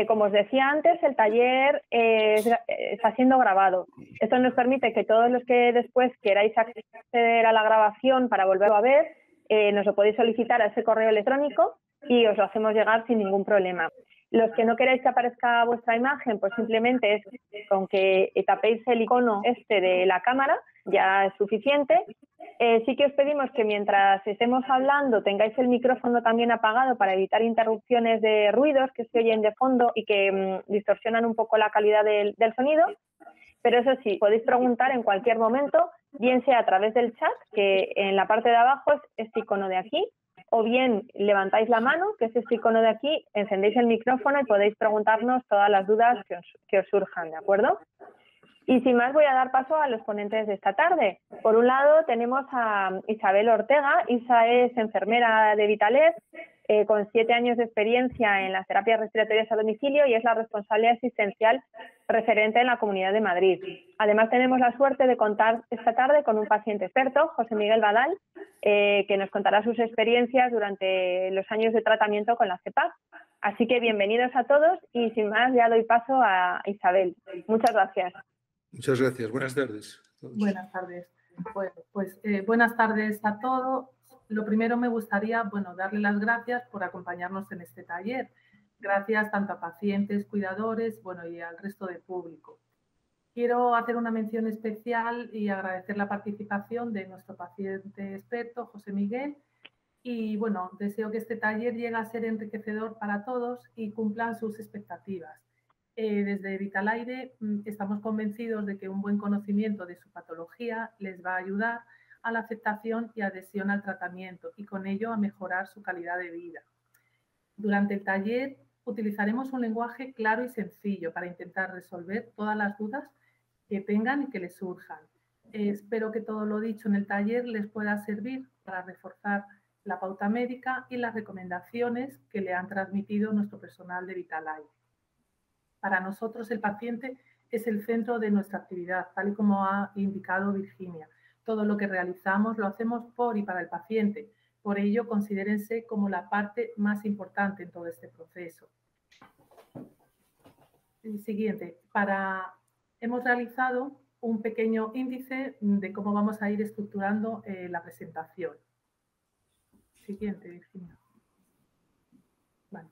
Como os decía antes, el taller está siendo grabado. Esto nos permite que todos los que después queráis acceder a la grabación para volverlo a ver, nos lo podéis solicitar a ese correo electrónico y os lo hacemos llegar sin ningún problema. Los que no queráis que aparezca vuestra imagen, pues simplemente es con que tapéis el icono este de la cámara, ya es suficiente. Sí que os pedimos que mientras estemos hablando tengáis el micrófono también apagado para evitar interrupciones de ruidos que se oyen de fondo y que distorsionan un poco la calidad del sonido. Pero eso sí, podéis preguntar en cualquier momento, bien sea a través del chat, que en la parte de abajo es este icono de aquí, o bien levantáis la mano, que es este icono de aquí, encendéis el micrófono y podéis preguntarnos todas las dudas que os surjan, ¿de acuerdo? Y sin más voy a dar paso a los ponentes de esta tarde. Por un lado tenemos a Isabel Ortega. Isa es enfermera de Vitalet, con 7 años de experiencia en las terapias respiratorias a domicilio y es la responsable asistencial referente en la Comunidad de Madrid. Además tenemos la suerte de contar esta tarde con un paciente experto, José Miguel Badal, que nos contará sus experiencias durante los años de tratamiento con la CEPAC. Así que bienvenidos a todos y sin más ya doy paso a Isabel. Muchas gracias. Muchas gracias. Buenas tardes a todos. Buenas tardes. Bueno, pues buenas tardes a todos. Lo primero me gustaría, darle las gracias por acompañarnos en este taller. Gracias tanto a pacientes, cuidadores, y al resto del público. Quiero hacer una mención especial y agradecer la participación de nuestro paciente experto, José Miguel. Y, deseo que este taller llegue a ser enriquecedor para todos y cumplan sus expectativas. Desde Vitalaire estamos convencidos de que un buen conocimiento de su patología les va a ayudar a la aceptación y adhesión al tratamiento y con ello a mejorar su calidad de vida. Durante el taller utilizaremos un lenguaje claro y sencillo para intentar resolver todas las dudas que tengan y que les surjan. Espero que todo lo dicho en el taller les pueda servir para reforzar la pauta médica y las recomendaciones que le han transmitido nuestro personal de Vitalaire. Para nosotros el paciente es el centro de nuestra actividad, tal y como ha indicado Virginia. Todo lo que realizamos lo hacemos por y para el paciente. Por ello, considérense como la parte más importante en todo este proceso. El siguiente. Hemos realizado un pequeño índice de cómo vamos a ir estructurando la presentación. Siguiente, Virginia. Vale.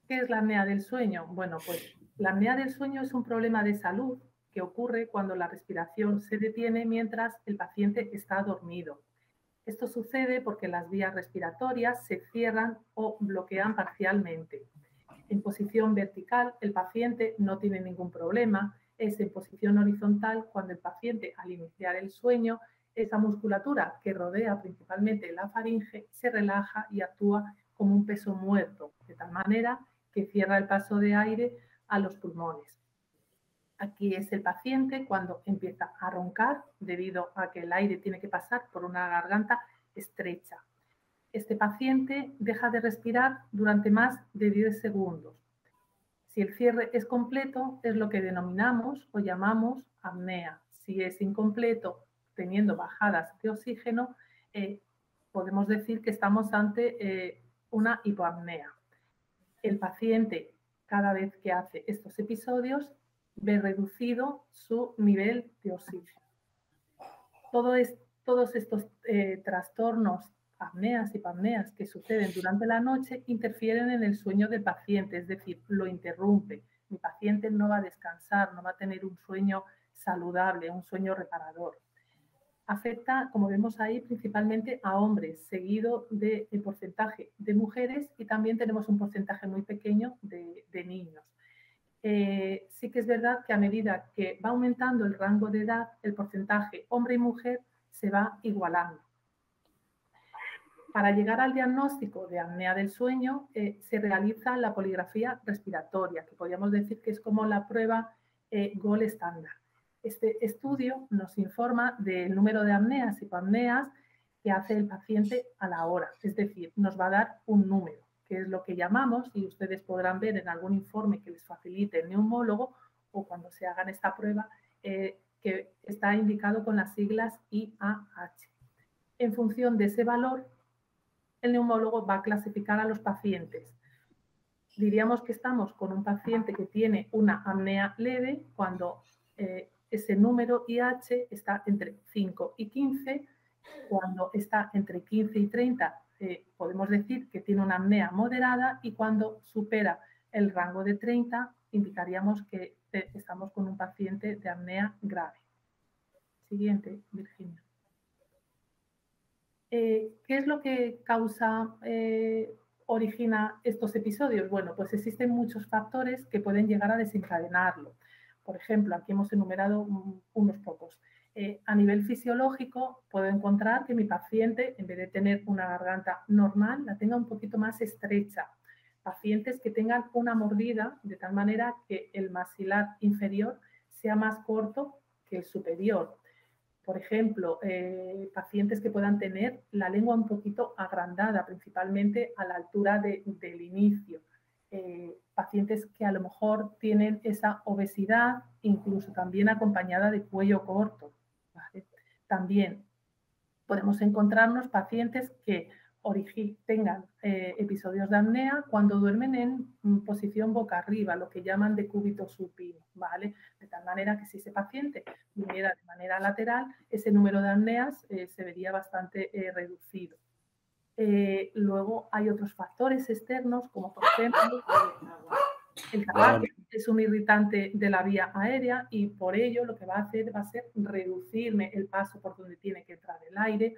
¿Qué es la apnea del sueño? Bueno, pues la apnea del sueño es un problema de salud que ocurre cuando la respiración se detiene mientras el paciente está dormido. Esto sucede porque las vías respiratorias se cierran o bloquean parcialmente. En posición vertical, el paciente no tiene ningún problema. Es en posición horizontal cuando el paciente, al iniciar el sueño, esa musculatura que rodea principalmente la faringe se relaja y actúa como un peso muerto, de tal manera que cierra el paso de aire a los pulmones. Aquí es el paciente cuando empieza a roncar debido a que el aire tiene que pasar por una garganta estrecha. Este paciente deja de respirar durante más de 10 segundos. Si el cierre es completo, es lo que denominamos o llamamos apnea. Si es incompleto, teniendo bajadas de oxígeno, podemos decir que estamos ante una hipoapnea. El paciente, cada vez que hace estos episodios, ve reducido su nivel de oxígeno. Todos estos trastornos, apneas y hipapneas que suceden durante la noche interfieren en el sueño del paciente, es decir, lo interrumpe. Mi paciente no va a descansar, no va a tener un sueño saludable, un sueño reparador. Afecta, como vemos ahí, principalmente a hombres, seguido del porcentaje de mujeres y también tenemos un porcentaje muy pequeño de niños. Sí que es verdad que a medida que va aumentando el rango de edad, el porcentaje hombre y mujer se va igualando. Para llegar al diagnóstico de apnea del sueño se realiza la poligrafía respiratoria, que podríamos decir que es como la prueba gold estándar. Este estudio nos informa del número de apneas y hipapneas que hace el paciente a la hora, es decir, nos va a dar un número, que es lo que llamamos, y ustedes podrán ver en algún informe que les facilite el neumólogo o cuando se hagan esta prueba, que está indicado con las siglas IAH. En función de ese valor, el neumólogo va a clasificar a los pacientes. diríamos que estamos con un paciente que tiene una apnea leve cuando ese número IH está entre 5 y 15. Cuando está entre 15 y 30, podemos decir que tiene una apnea moderada, y cuando supera el rango de 30, indicaríamos que estamos con un paciente de apnea grave. Siguiente, Virginia. ¿Qué es lo que origina estos episodios? Bueno, pues existen muchos factores que pueden llegar a desencadenarlo. Por ejemplo, aquí hemos enumerado unos pocos. A nivel fisiológico, puedo encontrar que mi paciente, en vez de tener una garganta normal, la tenga un poquito más estrecha. Pacientes que tengan una mordida de tal manera que el maxilar inferior sea más corto que el superior. Por ejemplo, pacientes que puedan tener la lengua un poquito agrandada, principalmente a la altura del inicio. Pacientes que a lo mejor tienen esa obesidad, incluso también acompañada de cuello corto, ¿vale? También podemos encontrarnos pacientes que tengan episodios de apnea cuando duermen en posición boca arriba, lo que llaman decúbito supino, ¿vale? De tal manera que si ese paciente viniera de manera lateral, ese número de apneas se vería bastante reducido. Luego hay otros factores externos, como por ejemplo el tabaco. Es un irritante de la vía aérea, y por ello lo que va a hacer va a ser reducirme el paso por donde tiene que entrar el aire.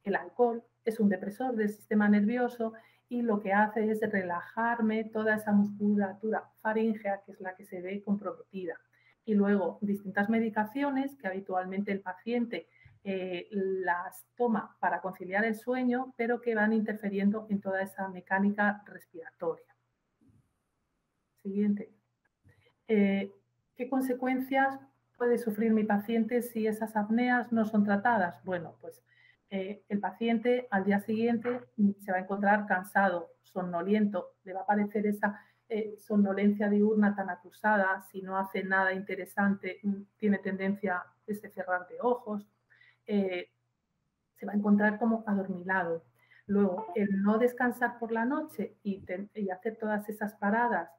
El alcohol es un depresor del sistema nervioso, y lo que hace es relajarme toda esa musculatura faríngea, que es la que se ve comprometida. Y luego distintas medicaciones que habitualmente el paciente las toma para conciliar el sueño, pero que van interfiriendo en toda esa mecánica respiratoria. Siguiente. ¿Qué consecuencias puede sufrir mi paciente si esas apneas no son tratadas? Bueno, pues el paciente al día siguiente se va a encontrar cansado, somnoliento, le va a aparecer esa somnolencia diurna tan acusada. Si no hace nada interesante, tiene tendencia a cerrar de ojos, se va a encontrar como adormilado. Luego, el no descansar por la noche y hacer todas esas paradas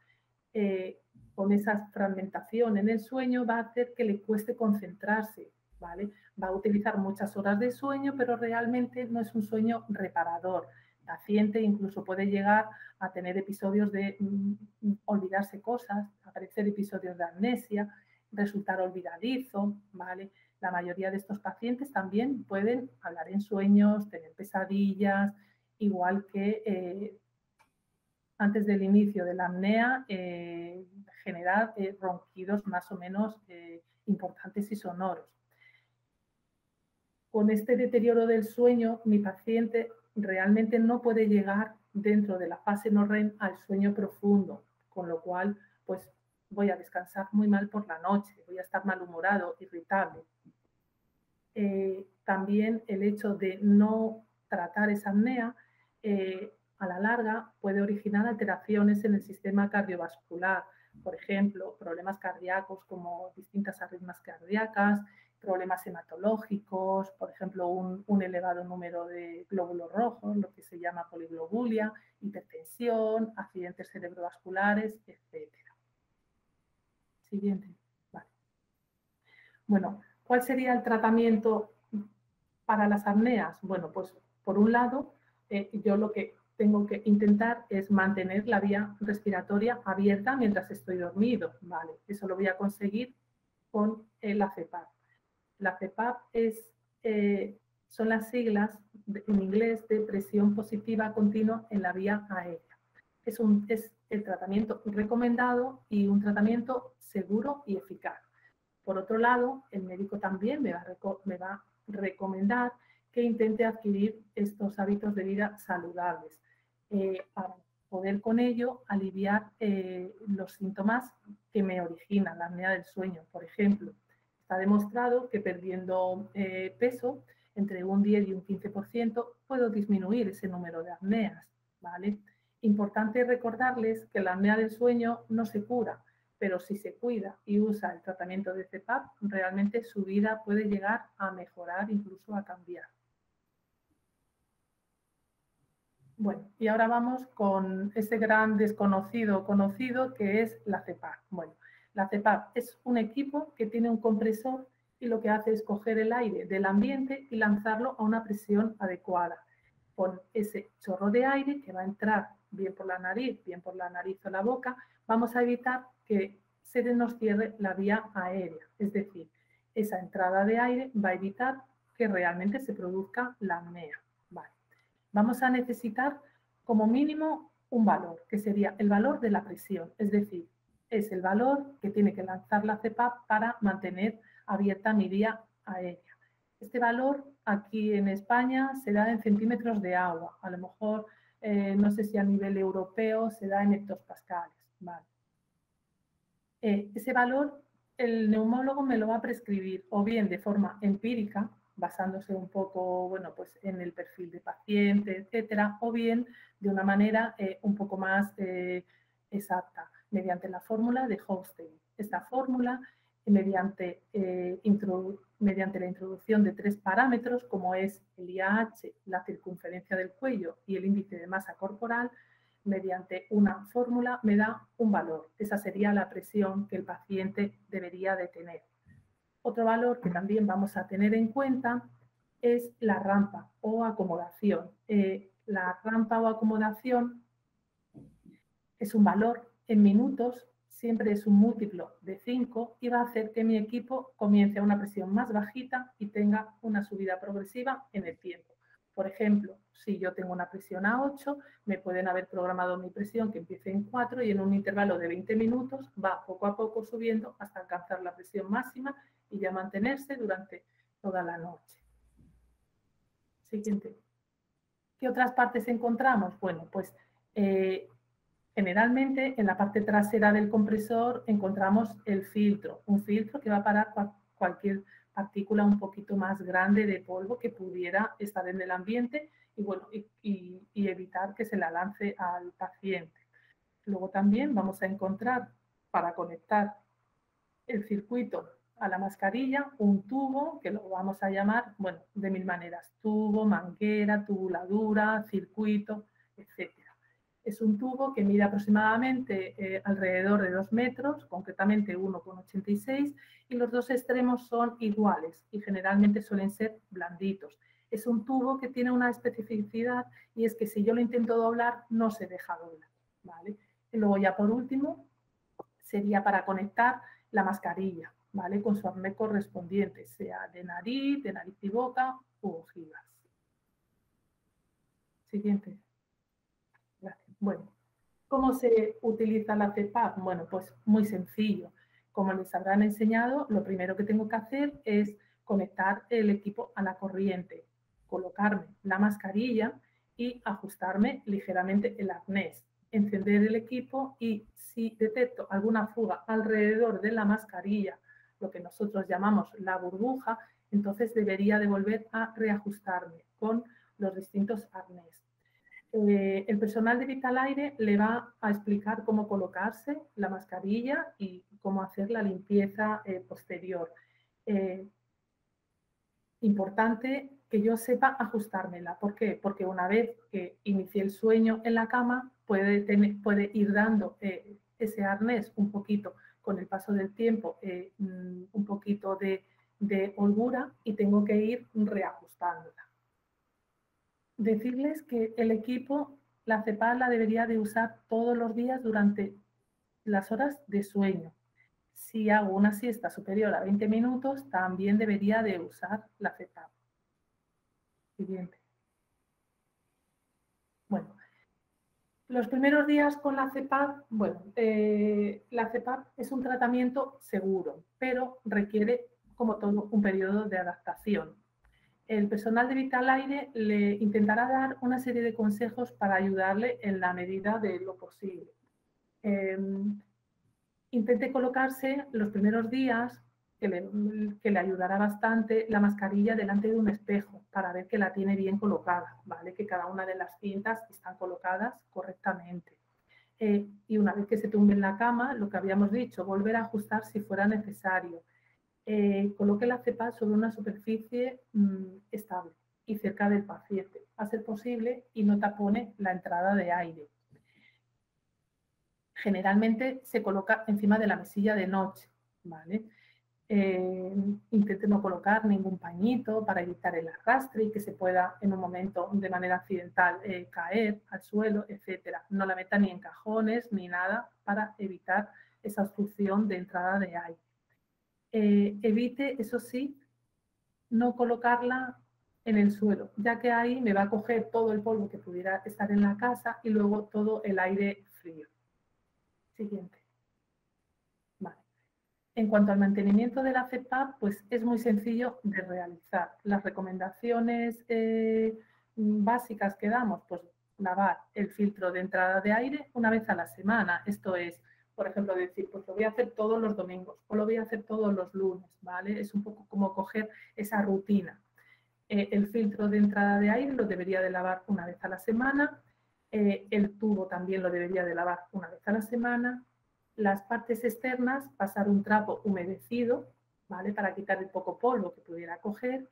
con esa fragmentación en el sueño va a hacer que le cueste concentrarse, ¿vale? Va a utilizar muchas horas de sueño, pero realmente no es un sueño reparador. El paciente incluso puede llegar a tener episodios de olvidarse cosas, aparecer episodios de amnesia, resultar olvidadizo, ¿vale? La mayoría de estos pacientes también pueden hablar en sueños, tener pesadillas, igual que antes del inicio de la apnea, generar ronquidos más o menos importantes y sonoros. Con este deterioro del sueño, mi paciente realmente no puede llegar dentro de la fase no REM al sueño profundo, con lo cual pues voy a descansar muy mal por la noche, voy a estar malhumorado, irritable. También el hecho de no tratar esa apnea a la larga puede originar alteraciones en el sistema cardiovascular, por ejemplo, problemas cardíacos como distintas arritmias cardíacas, problemas hematológicos, por ejemplo, un elevado número de glóbulos rojos, lo que se llama poliglobulia, hipertensión, accidentes cerebrovasculares, etc. Siguiente. Vale. Bueno, ¿cuál sería el tratamiento para las apneas? Bueno, pues por un lado, yo lo que tengo que intentar es mantener la vía respiratoria abierta mientras estoy dormido, ¿vale? Eso lo voy a conseguir con la CPAP. La CPAP son las siglas en inglés de presión positiva continua en la vía aérea. Es el tratamiento recomendado y un tratamiento seguro y eficaz. Por otro lado, el médico también me va a recomendar que intente adquirir estos hábitos de vida saludables para poder con ello aliviar los síntomas que me originan la apnea del sueño. Por ejemplo, está demostrado que perdiendo peso entre un 10 y un 15% puedo disminuir ese número de apneas, ¿vale? Importante recordarles que la apnea del sueño no se cura, pero si se cuida y usa el tratamiento de CPAP, realmente su vida puede llegar a mejorar, incluso a cambiar. Bueno, y ahora vamos con ese gran desconocido conocido que es la CPAP. Bueno, la CPAP es un equipo que tiene un compresor y lo que hace es coger el aire del ambiente y lanzarlo a una presión adecuada. Con ese chorro de aire que va a entrar bien por la nariz o la boca, vamos a evitar que se nos cierre la vía aérea. Es decir, esa entrada de aire va a evitar que realmente se produzca la apnea. Vale. Vamos a necesitar como mínimo un valor, que sería el valor de la presión, es decir, es el valor que tiene que lanzar la CPAP para mantener abierta mi vía aérea. Este valor aquí en España se da en centímetros de agua, a lo mejor no sé si a nivel europeo se da en hectopascales. Vale. Ese valor el neumólogo me lo va a prescribir o bien de forma empírica, basándose un poco, bueno, pues en el perfil de paciente, etcétera, o bien de una manera un poco más exacta, mediante la fórmula de Holstein. Esta fórmula, mediante la introducción de 3 parámetros, como es el IAH, la circunferencia del cuello y el índice de masa corporal, mediante una fórmula me da un valor. Esa sería la presión que el paciente debería de tener. Otro valor que también vamos a tener en cuenta es la rampa o acomodación. La rampa o acomodación es un valor en minutos, siempre es un múltiplo de 5 y va a hacer que mi equipo comience a una presión más bajita y tenga una subida progresiva en el tiempo. Por ejemplo, si yo tengo una presión a 8, me pueden haber programado mi presión que empiece en 4 y en un intervalo de 20 minutos va poco a poco subiendo hasta alcanzar la presión máxima y ya mantenerse durante toda la noche. Siguiente. ¿Qué otras partes encontramos? Bueno, pues generalmente en la parte trasera del compresor encontramos el filtro, un filtro que va a parar cualquier partícula un poquito más grande de polvo que pudiera estar en el ambiente y, bueno, y evitar que se la lance al paciente. Luego también vamos a encontrar, para conectar el circuito a la mascarilla, un tubo que lo vamos a llamar, bueno, de 1000 maneras, tubo, manguera, tubuladura, circuito, etc. Es un tubo que mide aproximadamente alrededor de 2 metros, concretamente 1,86, y los dos extremos son iguales y generalmente suelen ser blanditos. Es un tubo que tiene una especificidad y es que si yo lo intento doblar, no se deja doblar, ¿vale? Y luego ya por último, sería para conectar la mascarilla, ¿vale? Con su arnés correspondiente, sea de nariz y boca u ojivas. Siguiente. Gracias. Bueno, ¿cómo se utiliza la CPAP? Bueno, pues muy sencillo. Como les habrán enseñado, lo primero que tengo que hacer es conectar el equipo a la corriente, colocarme la mascarilla y ajustarme ligeramente el arnés, encender el equipo y si detecto alguna fuga alrededor de la mascarilla, lo que nosotros llamamos la burbuja, entonces debería de volver a reajustarme con los distintos arnés. El personal de Vitalaire le va a explicar cómo colocarse la mascarilla y cómo hacer la limpieza posterior. Importante que yo sepa ajustármela. ¿Por qué? Porque una vez que inicie el sueño en la cama, puede ir dando ese arnés un poquito con el paso del tiempo, un poquito de holgura y tengo que ir reajustándola. Decirles que el equipo, la CPAP la debería de usar todos los días durante las horas de sueño. Si hago una siesta superior a 20 minutos, también debería de usar la CPAP. Siguiente. Bueno, los primeros días con la CPAP, bueno, la CPAP es un tratamiento seguro, pero requiere, como todo, un periodo de adaptación. El personal de Vitalaire le intentará dar una serie de consejos para ayudarle en la medida de lo posible. Intente colocarse los primeros días, que le ayudará bastante, la mascarilla delante de un espejo para ver que la tiene bien colocada, ¿vale? Que cada una de las cintas están colocadas correctamente. Y una vez que se tumbe en la cama, lo que habíamos dicho, volver a ajustar si fuera necesario. Coloque la CPAP sobre una superficie estable y cerca del paciente, a ser posible, y no tapone la entrada de aire. Generalmente se coloca encima de la mesilla de noche, ¿vale? Intente no colocar ningún pañito para evitar el arrastre y que se pueda en un momento de manera accidental caer al suelo, etcétera. No la meta ni en cajones ni nada para evitar esa obstrucción de entrada de aire. Evite, eso sí, no colocarla en el suelo, ya que ahí me va a coger todo el polvo que pudiera estar en la casa y luego todo el aire frío. Siguiente. Vale. En cuanto al mantenimiento de la CPAP, pues es muy sencillo de realizar. Las recomendaciones básicas que damos, pues lavar el filtro de entrada de aire una vez a la semana. Esto es, por ejemplo, decir, pues lo voy a hacer todos los domingos o lo voy a hacer todos los lunes, ¿vale? Es un poco como coger esa rutina. El filtro de entrada de aire lo debería de lavar una vez a la semana. El tubo también lo debería de lavar una vez a la semana. Las partes externas, pasar un trapo humedecido, ¿vale? Para quitar el poco polvo que pudiera coger.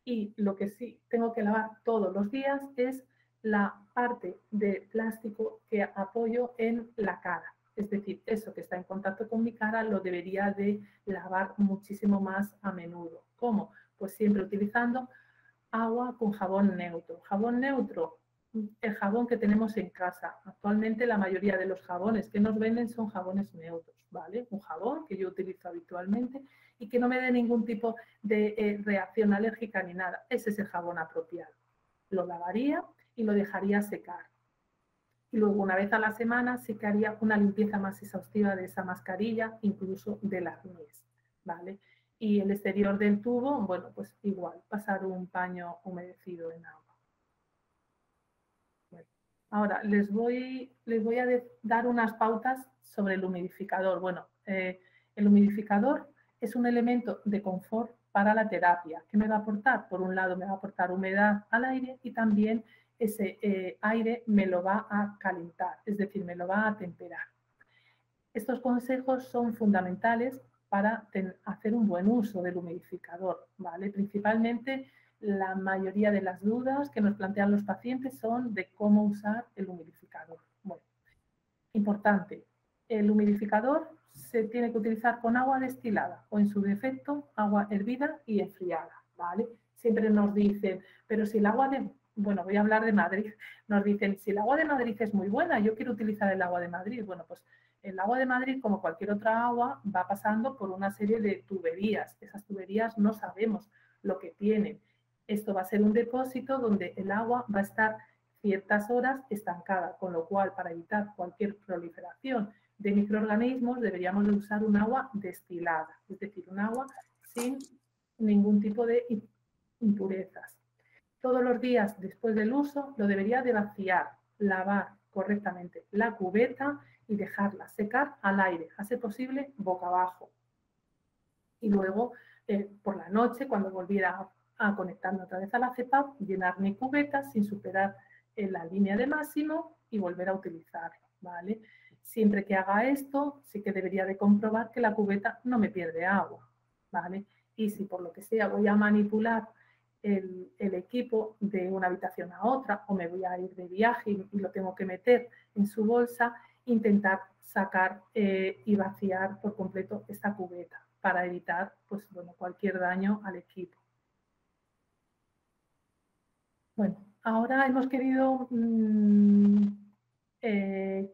Y lo que sí tengo que lavar todos los días es la parte de plástico que apoyo en la cara. Es decir, eso que está en contacto con mi cara lo debería de lavar muchísimo más a menudo. ¿Cómo? Pues siempre utilizando agua con jabón neutro. Jabón neutro, el jabón que tenemos en casa. Actualmente la mayoría de los jabones que nos venden son jabones neutros, ¿vale? Un jabón que yo utilizo habitualmente y que no me dé ningún tipo de reacción alérgica ni nada. Ese es el jabón apropiado. Lo lavaría y lo dejaría secar. Y luego una vez a la semana sí que haría una limpieza más exhaustiva de esa mascarilla, incluso del arnés, ¿vale? Y el exterior del tubo, bueno, pues igual, pasar un paño humedecido en agua. Bueno, ahora, les voy a dar unas pautas sobre el humidificador. Bueno, el humidificador es un elemento de confort para la terapia. ¿Qué me va a aportar? Por un lado, me va a aportar humedad al aire y también ese aire me lo va a calentar, es decir, me lo va a temperar. Estos consejos son fundamentales para hacer un buen uso del humidificador, ¿vale? Principalmente la mayoría de las dudas que nos plantean los pacientes son de cómo usar el humidificador. Bueno, importante, el humidificador se tiene que utilizar con agua destilada o en su defecto agua hervida y enfriada, ¿vale? Siempre nos dicen, pero si el agua de, bueno, voy a hablar de Madrid, nos dicen, si el agua de Madrid es muy buena, yo quiero utilizar el agua de Madrid. Bueno, pues el agua de Madrid, como cualquier otra agua, va pasando por una serie de tuberías. Esas tuberías no sabemos lo que tienen. Esto va a ser un depósito donde el agua va a estar ciertas horas estancada, con lo cual, para evitar cualquier proliferación de microorganismos, deberíamos de usar un agua destilada, es decir, un agua sin ningún tipo de impurezas. Todos los días después del uso lo debería de vaciar, lavar correctamente la cubeta y dejarla secar al aire, a ser posible boca abajo. Y luego, por la noche, cuando volviera a conectarme otra vez a la CPAP, llenar mi cubeta sin superar la línea de máximo y volver a utilizarlo, ¿vale? Siempre que haga esto, sí que debería de comprobar que la cubeta no me pierde agua, ¿vale? Y si por lo que sea voy a manipular el equipo de una habitación a otra o me voy a ir de viaje y lo tengo que meter en su bolsa, intentar sacar y vaciar por completo esta cubeta para evitar pues, bueno, cualquier daño al equipo. Bueno, ahora hemos querido,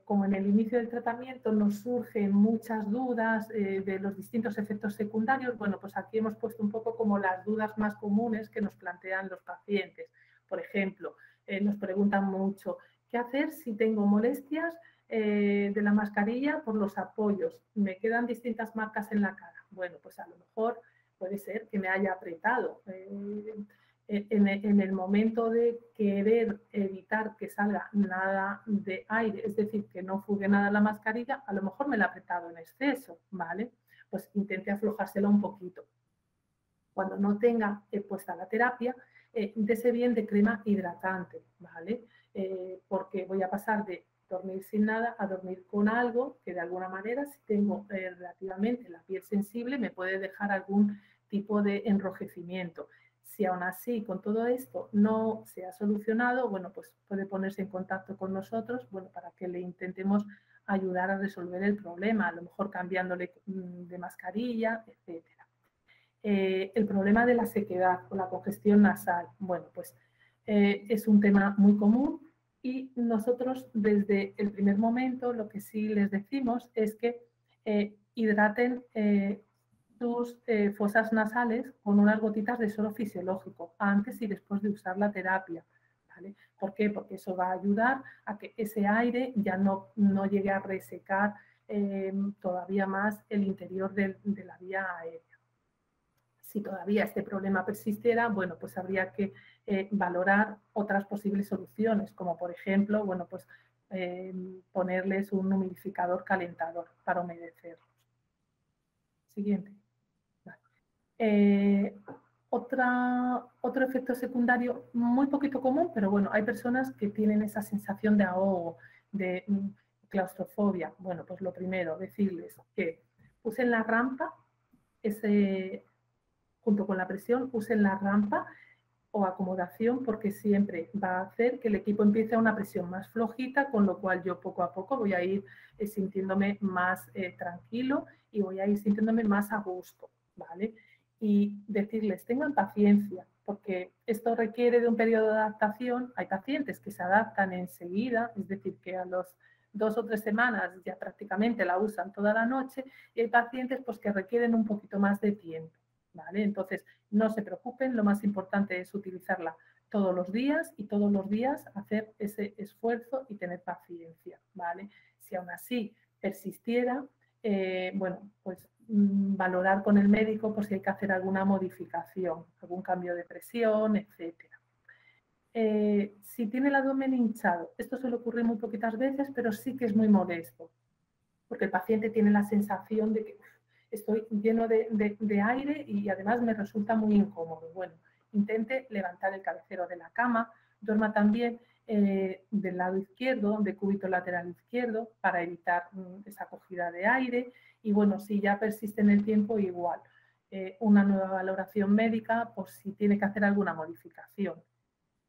como en el inicio del tratamiento nos surgen muchas dudas de los distintos efectos secundarios, bueno, pues aquí hemos puesto un poco como las dudas más comunes que nos plantean los pacientes. Por ejemplo, nos preguntan mucho, ¿qué hacer si tengo molestias de la mascarilla por los apoyos? Me quedan distintas marcas en la cara. Bueno, pues a lo mejor puede ser que me haya apretado. En el momento de querer evitar que salga nada de aire, es decir, que no fugue nada la mascarilla, a lo mejor me la he apretado en exceso, ¿vale? Pues intente aflojársela un poquito. Cuando no tenga puesta la terapia, dese bien de crema hidratante, ¿vale? Porque voy a pasar de dormir sin nada a dormir con algo que de alguna manera, si tengo relativamente la piel sensible, me puede dejar algún tipo de enrojecimiento. Si aún así con todo esto no se ha solucionado, bueno, pues puede ponerse en contacto con nosotros, bueno, para que le intentemos ayudar a resolver el problema, a lo mejor cambiándole de mascarilla, etc. El problema de la sequedad o la congestión nasal, bueno, pues es un tema muy común y nosotros desde el primer momento lo que sí les decimos es que hidraten sus fosas nasales con unas gotitas de suero fisiológico antes y después de usar la terapia. ¿Vale? ¿Por qué? Porque eso va a ayudar a que ese aire ya no llegue a resecar todavía más el interior de la vía aérea. Si todavía este problema persistiera, bueno, pues habría que valorar otras posibles soluciones, como por ejemplo, bueno, pues ponerles un humidificador calentador para humedecerlos. Siguiente. Vale. Otro efecto secundario muy poquito común, pero bueno, hay personas que tienen esa sensación de ahogo, de claustrofobia. Bueno, pues lo primero, decirles que usen la rampa, junto con la presión, usen la rampa o acomodación porque siempre va a hacer que el equipo empiece a una presión más flojita, con lo cual yo poco a poco voy a ir sintiéndome más tranquilo y voy a ir sintiéndome más a gusto, ¿vale? Y decirles, tengan paciencia, porque esto requiere de un periodo de adaptación. Hay pacientes que se adaptan enseguida, es decir, que a los 2 o 3 semanas ya prácticamente la usan toda la noche, y hay pacientes pues, que requieren un poquito más de tiempo, ¿vale? Entonces, no se preocupen, lo más importante es utilizarla todos los días y todos los días hacer ese esfuerzo y tener paciencia, ¿vale? Si aún así persistiera, bueno, pues valorar con el médico por si hay que hacer alguna modificación, algún cambio de presión, etc. Si tiene el abdomen hinchado, esto suele ocurrir muy poquitas veces, pero sí que es muy molesto, porque el paciente tiene la sensación de que estoy lleno de aire y además me resulta muy incómodo. Bueno, intente levantar el cabecero de la cama, duerma también del lado izquierdo, de cúbito lateral izquierdo, para evitar esa acogida de aire. Y bueno, si ya persiste en el tiempo, igual, una nueva valoración médica por si tiene que hacer alguna modificación.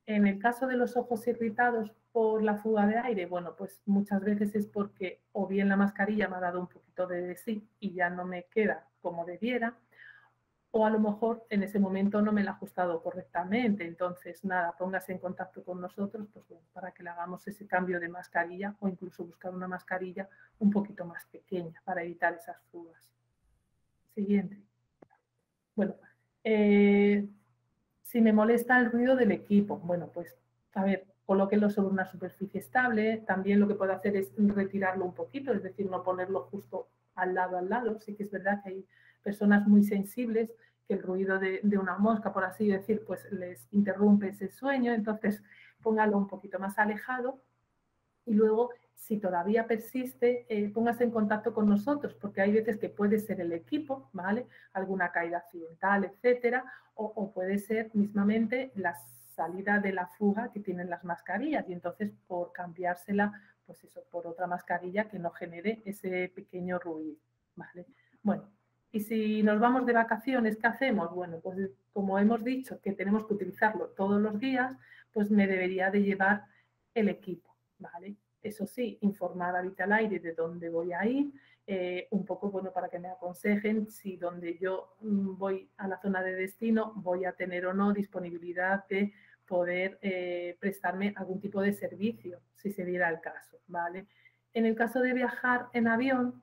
En el caso de los ojos irritados por la fuga de aire, bueno, pues muchas veces es porque o bien la mascarilla me ha dado un poquito de sí y ya no me queda como debiera, o a lo mejor en ese momento no me la he ajustado correctamente. Entonces, nada, póngase en contacto con nosotros pues, bueno, para que le hagamos ese cambio de mascarilla o incluso buscar una mascarilla un poquito más pequeña para evitar esas fugas. Siguiente. Bueno, si me molesta el ruido del equipo, bueno, pues, a ver, colóquenlo sobre una superficie estable. También lo que puedo hacer es retirarlo un poquito, es decir, no ponerlo justo al lado. Sí que es verdad que hay personas muy sensibles que el ruido de una mosca, por así decir, pues les interrumpe ese sueño, entonces póngalo un poquito más alejado. Y luego, si todavía persiste, póngase en contacto con nosotros, porque hay veces que puede ser el equipo, ¿vale? Alguna caída accidental, etcétera, o puede ser mismamente la salida de la fuga que tienen las mascarillas, y entonces por cambiársela, pues eso, por otra mascarilla que no genere ese pequeño ruido, ¿vale? Bueno, y si nos vamos de vacaciones, ¿qué hacemos? Bueno, pues como hemos dicho que tenemos que utilizarlo todos los días, pues me debería de llevar el equipo, ¿vale? Eso sí, informar a Vital Aire de dónde voy a ir, un poco bueno para que me aconsejen si donde yo voy a la zona de destino voy a tener o no disponibilidad de poder prestarme algún tipo de servicio, si se diera el caso, ¿vale? En el caso de viajar en avión,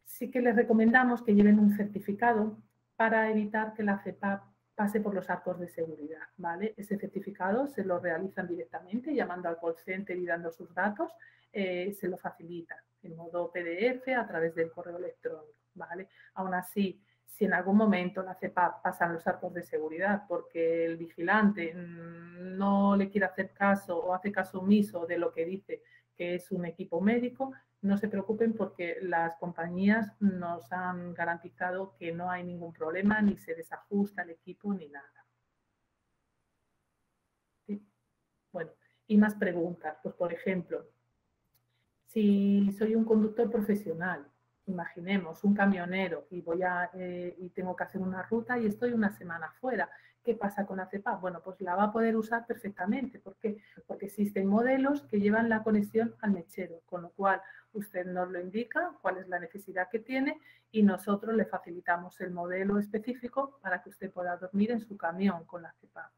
sí que les recomendamos que lleven un certificado para evitar que la CEPAP pase por los arcos de seguridad, ¿vale? Ese certificado se lo realizan directamente llamando al call center y dando sus datos, se lo facilitan en modo PDF a través del correo electrónico, ¿vale? Aún así, si en algún momento la CEPAP pasa en los arcos de seguridad porque el vigilante no le quiere hacer caso o hace caso omiso de lo que dice que es un equipo médico, no se preocupen porque las compañías nos han garantizado que no hay ningún problema, ni se desajusta el equipo, ni nada. ¿Sí? Bueno, y más preguntas. Pues, por ejemplo, si soy un conductor profesional imaginemos, un camionero y y tengo que hacer una ruta y estoy una semana fuera. ¿Qué pasa con la CEPAP? Bueno, pues la va a poder usar perfectamente. ¿Por qué? Porque existen modelos que llevan la conexión al mechero, con lo cual usted nos lo indica, cuál es la necesidad que tiene y nosotros le facilitamos el modelo específico para que usted pueda dormir en su camión con la CEPAP.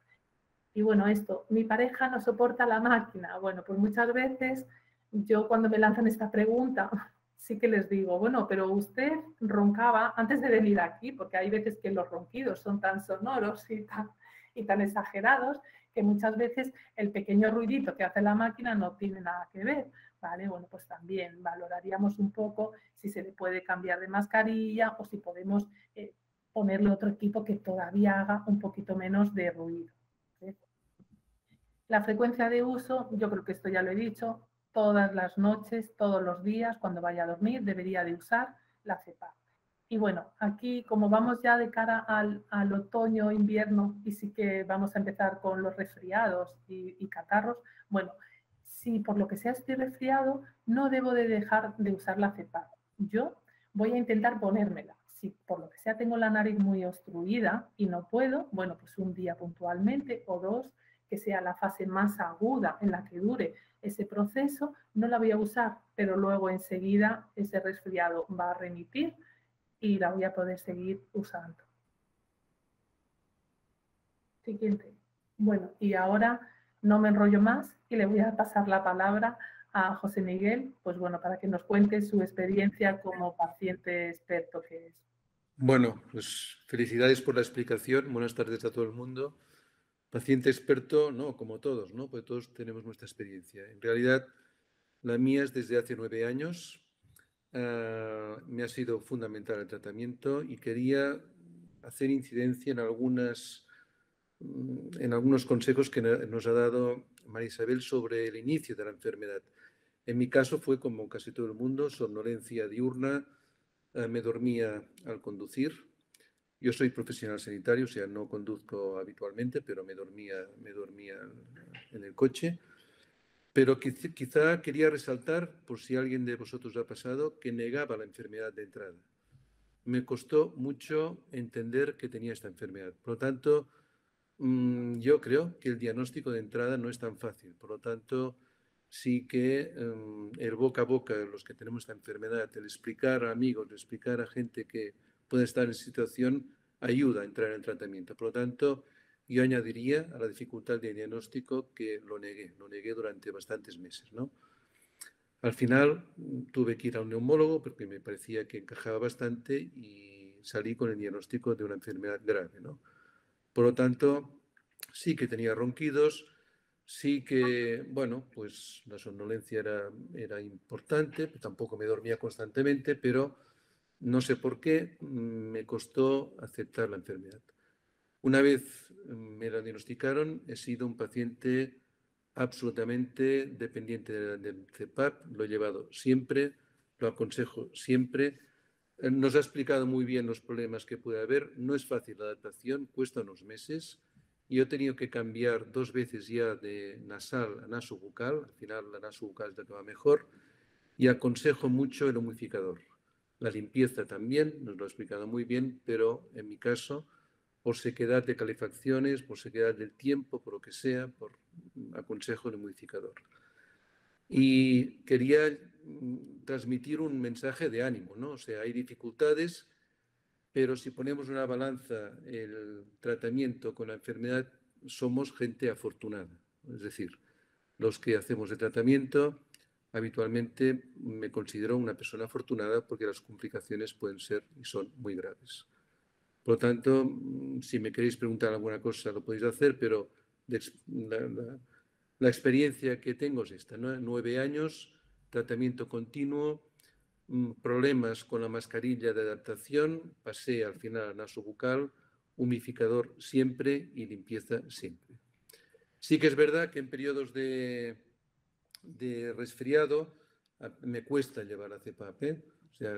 Y bueno, esto, mi pareja no soporta la máquina. Bueno, pues muchas veces yo cuando me lanzan esta pregunta, sí que les digo, bueno, pero usted roncaba antes de venir aquí, porque hay veces que los ronquidos son tan sonoros y tan exagerados que muchas veces el pequeño ruidito que hace la máquina no tiene nada que ver, ¿vale? Bueno, pues también valoraríamos un poco si se le puede cambiar de mascarilla o si podemos ponerle otro equipo que todavía haga un poquito menos de ruido. La frecuencia de uso, yo creo que esto ya lo he dicho, todas las noches, todos los días, cuando vaya a dormir, debería de usar la CEPAP. Y bueno, aquí como vamos ya de cara al otoño, invierno, y sí que vamos a empezar con los resfriados y catarros, bueno, si por lo que sea estoy resfriado, no debo de dejar de usar la CEPAP. Yo voy a intentar ponérmela. Si por lo que sea tengo la nariz muy obstruida y no puedo, bueno, pues un día puntualmente o dos, que sea la fase más aguda en la que dure ese proceso, no la voy a usar, pero luego enseguida ese resfriado va a remitir y la voy a poder seguir usando. Siguiente. Bueno, y ahora no me enrollo más y le voy a pasar la palabra a José Miguel, pues bueno, para que nos cuente su experiencia como paciente experto que es. Bueno, pues felicidades por la explicación. Buenas tardes a todo el mundo. Paciente experto, no, como todos, ¿no? Porque todos tenemos nuestra experiencia. En realidad, la mía es desde hace 9 años. Me ha sido fundamental el tratamiento y quería hacer incidencia en algunos consejos que nos ha dado María Isabel sobre el inicio de la enfermedad. En mi caso fue, como casi todo el mundo, somnolencia diurna, me dormía al conducir. Yo soy profesional sanitario, o sea, no conduzco habitualmente, pero me dormía en el coche. Pero quizá quería resaltar, por si a alguien de vosotros ha pasado, que negaba la enfermedad de entrada. Me costó mucho entender que tenía esta enfermedad. Por lo tanto, yo creo que el diagnóstico de entrada no es tan fácil. Por lo tanto, sí que el boca a boca, los que tenemos esta enfermedad, el explicar a amigos, el explicar a gente que puede estar en situación, ayuda a entrar en tratamiento. Por lo tanto, yo añadiría a la dificultad de diagnóstico que lo negué durante bastantes meses, ¿no? Al final tuve que ir a un neumólogo porque me parecía que encajaba bastante y salí con el diagnóstico de una enfermedad grave, ¿no? Por lo tanto, sí que tenía ronquidos, sí que, bueno, pues la somnolencia era importante, tampoco me dormía constantemente, pero no sé por qué me costó aceptar la enfermedad. Una vez me la diagnosticaron, he sido un paciente absolutamente dependiente del CEPAP, lo he llevado siempre, lo aconsejo siempre. Nos ha explicado muy bien los problemas que puede haber. No es fácil la adaptación, cuesta unos meses. Yo he tenido que cambiar 2 veces ya de nasal a nasobucal. Al final la nasobucal es la que va mejor. Y aconsejo mucho el humidificador. La limpieza también, nos lo ha explicado muy bien, pero en mi caso, por sequedad de calefacciones, por sequedad del tiempo, por lo que sea, aconsejo el humidificador. Y quería transmitir un mensaje de ánimo, ¿no? O sea, hay dificultades, pero si ponemos una balanza el tratamiento con la enfermedad, somos gente afortunada. Es decir, los que hacemos el tratamiento, habitualmente me considero una persona afortunada porque las complicaciones pueden ser y son muy graves. Por lo tanto, si me queréis preguntar alguna cosa, lo podéis hacer, pero la experiencia que tengo es esta, ¿no? 9 años, tratamiento continuo, problemas con la mascarilla de adaptación, pasé al final a nasobucal, humidificador siempre y limpieza siempre. Sí que es verdad que en periodos de resfriado me cuesta llevar la CEPAP, ¿eh? O sea,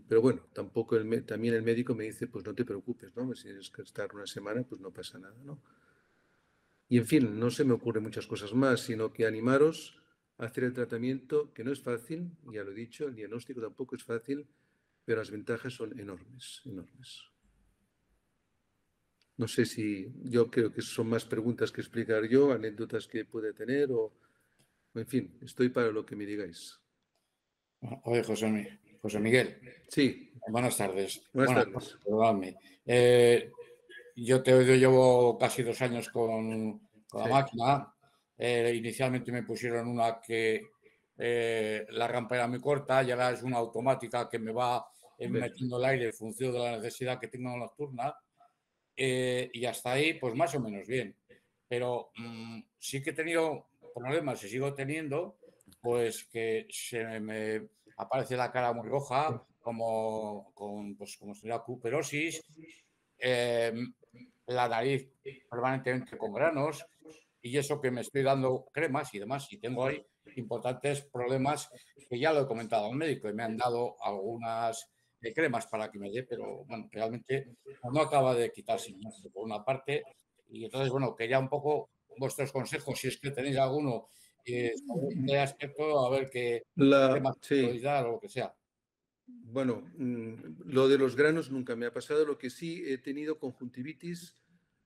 pero bueno, tampoco también el médico me dice, pues no te preocupes, ¿no? Si tienes que estar una semana, pues no pasa nada, ¿no? Y en fin, no se me ocurren muchas cosas más, sino que animaros a hacer el tratamiento, que no es fácil, ya lo he dicho, el diagnóstico tampoco es fácil, pero las ventajas son enormes, enormes. No sé si, yo creo que son más preguntas que explicar yo, anécdotas que puede tener o en fin, estoy para lo que me digáis. Oye, José Miguel. Sí. Buenas tardes. Buenas tardes. Perdóname. Yo llevo casi 2 años con la máquina. Inicialmente me pusieron una que la rampa era muy corta y ahora es una automática que me va metiendo el aire en función de la necesidad que tengo nocturna. Y hasta ahí, pues más o menos bien. Pero sí que he tenido problemas y sigo teniendo, pues que se me aparece la cara muy roja, como sería cuperosis, la nariz permanentemente con granos, y eso que me estoy dando cremas y demás, y tengo ahí importantes problemas que ya lo he comentado al médico y me han dado algunas cremas para que me dé, pero bueno, realmente no acaba de quitarse por una parte, y entonces, bueno, quería un poco vuestros consejos, si es que tenéis alguno sobre este aspecto, a ver qué cremas podéis dar o lo que sea. Bueno, lo de los granos nunca me ha pasado. Lo que sí he tenido conjuntivitis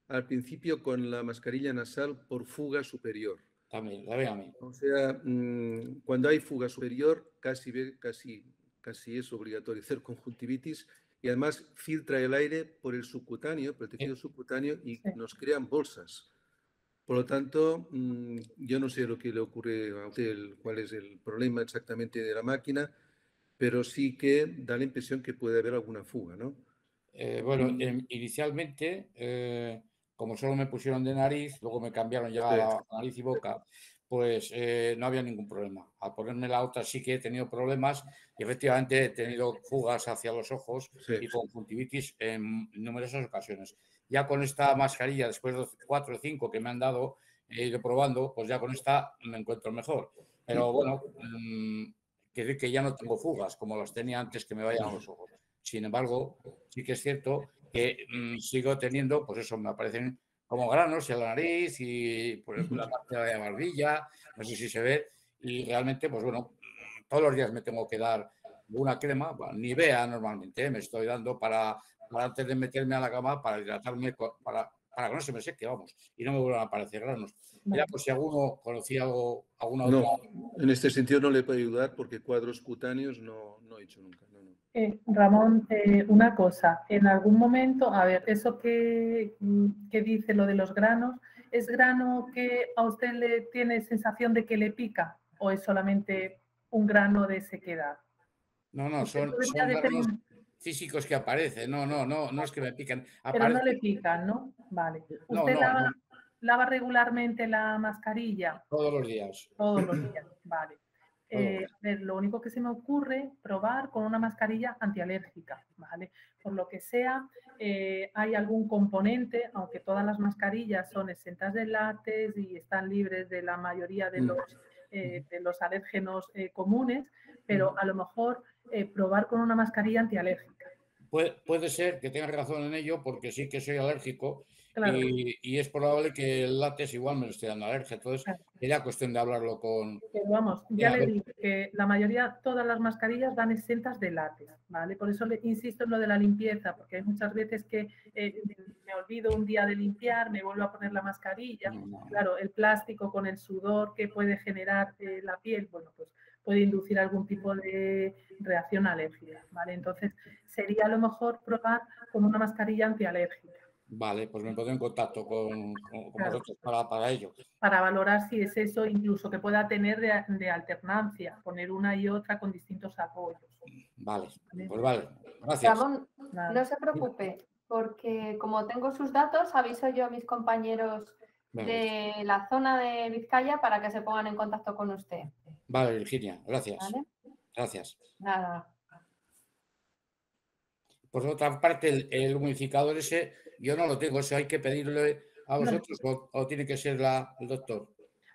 al principio con la mascarilla nasal por fuga superior. También, la veo a mí. O sea, cuando hay fuga superior, casi es obligatorio hacer conjuntivitis y además filtra el aire por el subcutáneo, por el tejido subcutáneo y nos crean bolsas. Por lo tanto, yo no sé lo que le ocurre a usted, cuál es el problema exactamente de la máquina, pero sí que da la impresión que puede haber alguna fuga, ¿no? Bueno, inicialmente, como solo me pusieron de nariz, luego me cambiaron ya a nariz y boca, pues no había ningún problema. Al ponerme la otra sí que he tenido problemas y efectivamente he tenido fugas hacia los ojos y conjuntivitis en numerosas ocasiones. Ya con esta mascarilla, después de 4 o 5 que me han dado, he ido probando, pues ya con esta me encuentro mejor. Pero bueno, que ya no tengo fugas como las tenía antes que me vayan a los ojos. Sin embargo, sí que es cierto que sigo teniendo, pues eso, me aparecen como granos en la nariz y por la parte de la barbilla, no sé si se ve, y realmente, pues bueno, todos los días me tengo que dar una crema, bueno, Nivea normalmente, me estoy dando para antes de meterme a la cama, para hidratarme, para que no se me seque, vamos, y no me vuelvan a aparecer granos. Mira, pues si alguno conocía alguna otra... No, en este sentido no le puedo ayudar porque cuadros cutáneos no he hecho nunca. Ramón, una cosa, en algún momento, a ver, eso que dice lo de los granos, ¿es grano que a usted le tiene sensación de que le pica o es solamente un grano de sequedad? No, son granos físicos que aparecen, no es que me pican. Pero no le pican, ¿no? Vale. ¿Usted lava regularmente la mascarilla? Todos los días. Todos los días, vale. A ver, lo único que se me ocurre, probar con una mascarilla antialérgica, ¿vale? Por lo que sea, hay algún componente, aunque todas las mascarillas son exentas de látex y están libres de la mayoría de los alérgenos comunes, pero a lo mejor probar con una mascarilla antialérgica. Puede ser que tengas razón en ello, porque sí que soy alérgico. Claro. Y es probable que el látex igual me lo esté dando alergia. Entonces, era cuestión de hablarlo con... Pero vamos, ya le digo que la mayoría, todas las mascarillas van exentas de látex, ¿vale? Por eso le insisto en lo de la limpieza, porque hay muchas veces que me olvido un día de limpiar, me vuelvo a poner la mascarilla. Claro, el plástico con el sudor que puede generar la piel, bueno, pues puede inducir algún tipo de reacción alérgica, ¿vale? Entonces, sería a lo mejor probar con una mascarilla antialérgica. Vale, pues me pongo en contacto con vosotros para ello. Para valorar si es eso, incluso que pueda tener de alternancia, poner una y otra con distintos apoyos. Vale, pues vale, gracias. Ramón, no se preocupe, porque como tengo sus datos, aviso yo a mis compañeros de la zona de Vizcaya para que se pongan en contacto con usted. Vale, Virginia, gracias. ¿Vale? Gracias. Nada. Por otra parte, el humidificador ese, yo no lo tengo, eso hay que pedirle a vosotros o tiene que ser el doctor.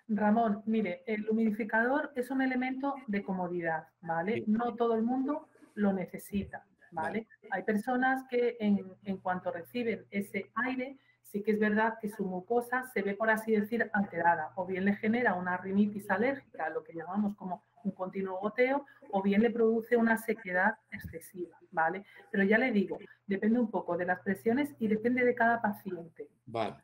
Ramón, mire, el humidificador es un elemento de comodidad, ¿vale? Sí. No todo el mundo lo necesita, ¿vale? Hay personas que en cuanto reciben ese aire sí que es verdad que su mucosa se ve, por así decir, alterada, o bien le genera una rinitis alérgica, lo que llamamos como un continuo goteo, o bien le produce una sequedad excesiva, ¿vale? Pero ya le digo, depende un poco de las presiones y depende de cada paciente. Vale.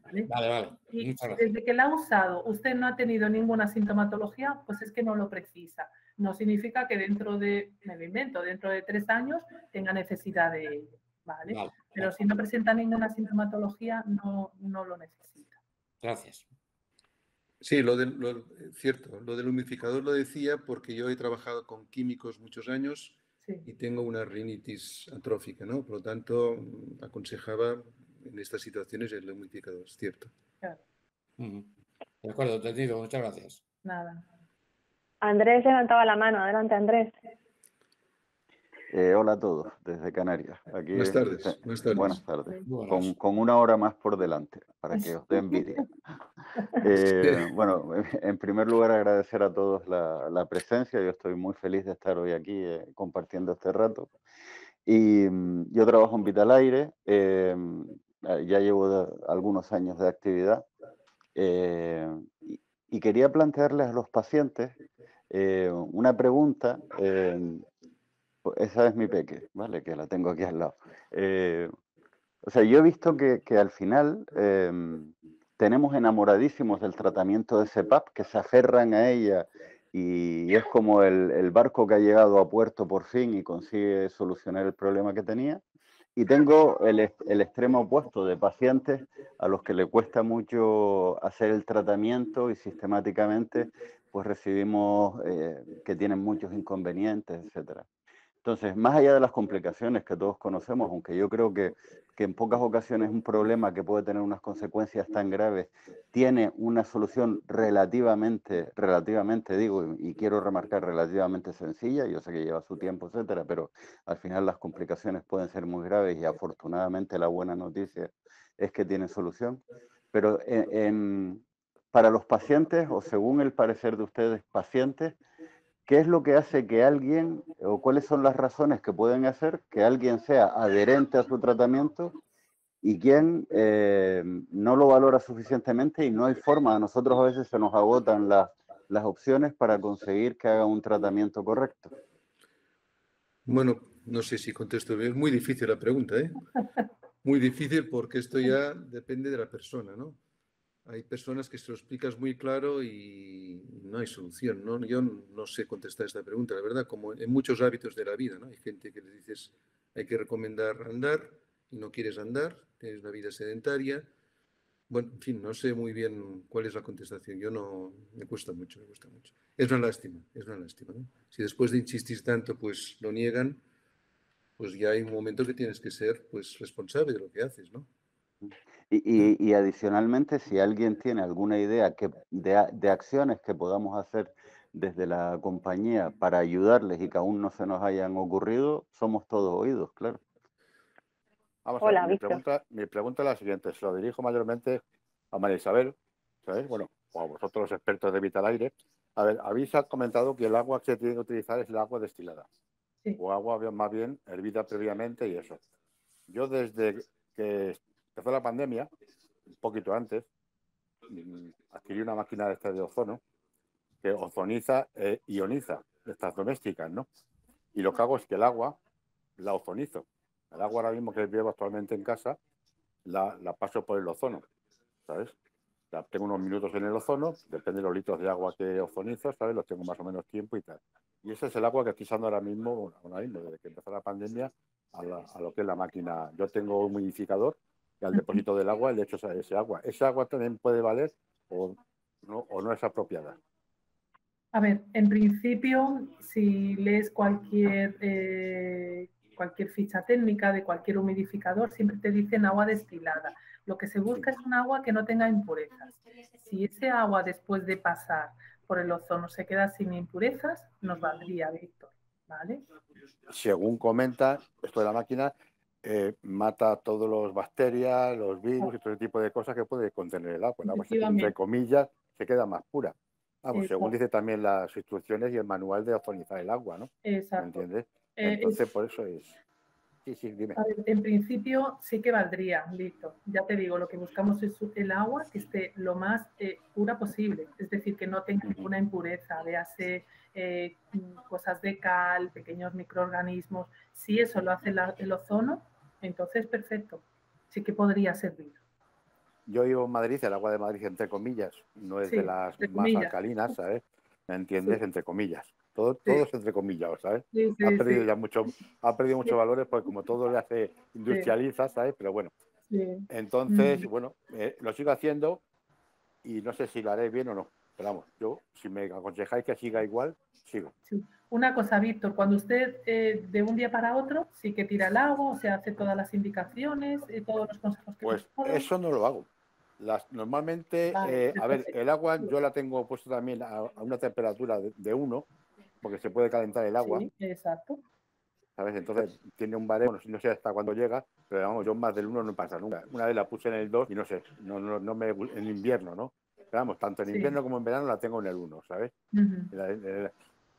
Y Muchas gracias. desde que la ha usado, usted no ha tenido ninguna sintomatología, pues es que no lo precisa. No significa que dentro de, me lo invento, dentro de 3 años tenga necesidad de ello, ¿vale? Pero si no presenta ninguna sintomatología, no lo necesita. Gracias. Sí, cierto, lo del humidificador lo decía porque yo he trabajado con químicos muchos años y tengo una rinitis atrófica, ¿no? Por lo tanto, aconsejaba en estas situaciones el humidificador, es cierto. Claro. De acuerdo, entendido. Muchas gracias. Nada. Andrés levantaba la mano. Adelante, Andrés. Hola a todos, desde Canarias. Aquí, buenas tardes. Buenas tardes. Con 1 hora más por delante, para que os dé envidia. Bueno, en primer lugar agradecer a todos la presencia. Yo estoy muy feliz de estar hoy aquí compartiendo este rato. Y yo trabajo en Vitalaire, ya llevo algunos años de actividad y quería plantearles a los pacientes una pregunta. Esa es mi peque, ¿vale? Que la tengo aquí al lado. O sea, yo he visto que al final tenemos enamoradísimos del tratamiento de CPAP, que se aferran a ella y es como el barco que ha llegado a puerto por fin y consigue solucionar el problema que tenía. Y tengo el extremo opuesto de pacientes a los que le cuesta mucho hacer el tratamiento y sistemáticamente pues recibimos que tienen muchos inconvenientes, etcétera. Entonces, más allá de las complicaciones que todos conocemos, aunque yo creo que en pocas ocasiones un problema que puede tener unas consecuencias tan graves tiene una solución relativamente digo, y quiero remarcar relativamente sencilla, yo sé que lleva su tiempo, etcétera, pero al final las complicaciones pueden ser muy graves y afortunadamente la buena noticia es que tiene solución. Pero para los pacientes, o según el parecer de ustedes, pacientes, ¿qué es lo que hace que alguien, o cuáles son las razones que pueden hacer que alguien sea adherente a su tratamiento y quien no lo valora suficientemente y no hay forma? A nosotros a veces se nos agotan las opciones para conseguir que haga un tratamiento correcto. Bueno, no sé si contesto bien. Es muy difícil la pregunta, ¿eh? Muy difícil porque esto ya depende de la persona, ¿no? Hay personas que se lo explicas muy claro y no hay solución, ¿no? Yo no sé contestar esta pregunta, la verdad, como en muchos hábitos de la vida, ¿no? Hay gente que le dices, hay que recomendar andar y no quieres andar, tienes una vida sedentaria. Bueno, en fin, no sé muy bien cuál es la contestación. Me cuesta mucho. Es una lástima, ¿no? Si después de insistir tanto, pues lo niegan, pues ya hay un momento que tienes que ser, pues, responsable de lo que haces, ¿no? Y adicionalmente, si alguien tiene alguna idea de acciones que podamos hacer desde la compañía para ayudarles y que aún no se nos hayan ocurrido, somos todos oídos, claro. Vamos a ver, mi pregunta es la siguiente, se lo dirijo mayormente a María Isabel, ¿sabes? Bueno, o a vosotros los expertos de Vitalaire. A ver, habéis comentado que el agua que se tiene que utilizar es el agua destilada, o agua más bien hervida previamente y eso. Yo desde que empezó la pandemia, un poquito antes, adquirí una máquina de ozono que ozoniza e ioniza, estas domésticas, ¿no? Y lo que hago es que el agua la ozonizo. El agua ahora mismo que llevo actualmente en casa, la paso por el ozono, ¿sabes? Tengo unos minutos en el ozono, depende de los litros de agua que ozonizo, ¿sabes? Los tengo más o menos tiempo y tal. Y ese es el agua que estoy usando ahora mismo, desde que empezó la pandemia, a lo que es la máquina. Yo tengo un humidificador y al depósito del agua le echo ese agua. ¿Ese agua también puede valer o no es apropiada? A ver, en principio, si lees cualquier ficha técnica de cualquier humidificador, siempre te dicen agua destilada. Lo que se busca es un agua que no tenga impurezas. Si ese agua después de pasar por el ozono se queda sin impurezas, nos valdría, Víctor, ¿vale? Según comenta, esto de la máquina mata todas las bacterias, los virus y todo ese tipo de cosas que puede contener el agua. El agua, entre comillas, se queda más pura. Según dice también las instrucciones y el manual de ozonizar el agua, ¿no? Exacto. ¿Me entiendes? Entonces, por eso es... Sí, dime. A ver, en principio sí que valdría, Víctor. Ya te digo, lo que buscamos es el agua que esté lo más pura posible, es decir, que no tenga ninguna impureza, véase cosas de cal, pequeños microorganismos. Si eso lo hace el ozono, entonces perfecto, sí que podría servir. Yo vivo en Madrid, el agua de Madrid, entre comillas, no es de las más alcalinas, ¿sabes? ¿Me entiendes? Sí. Entre comillas. Todo es entre comillas, ¿sabes? Ha perdido ya mucho valores porque como todo ya se industrializa, ¿sabes? Pero bueno. Entonces, bueno, lo sigo haciendo y no sé si lo haré bien o no. Pero vamos, yo, si me aconsejáis que siga igual, sigo. Sí. Una cosa, Víctor, cuando usted de un día para otro sí que tira el agua, o sea, hace todas las indicaciones, todos los consejos que pues eso no lo hago. Normalmente, vale, a ver, el agua yo la tengo puesta también a una temperatura de 1, porque se puede calentar el agua. Sí, exacto. ¿Sabes? Entonces tiene un baremo, no sé hasta cuándo llega, pero vamos, yo más del 1 no pasa nunca. Una vez la puse en el 2 y no sé, en invierno, ¿no? Pero vamos, tanto en invierno como en verano la tengo en el 1, ¿sabes?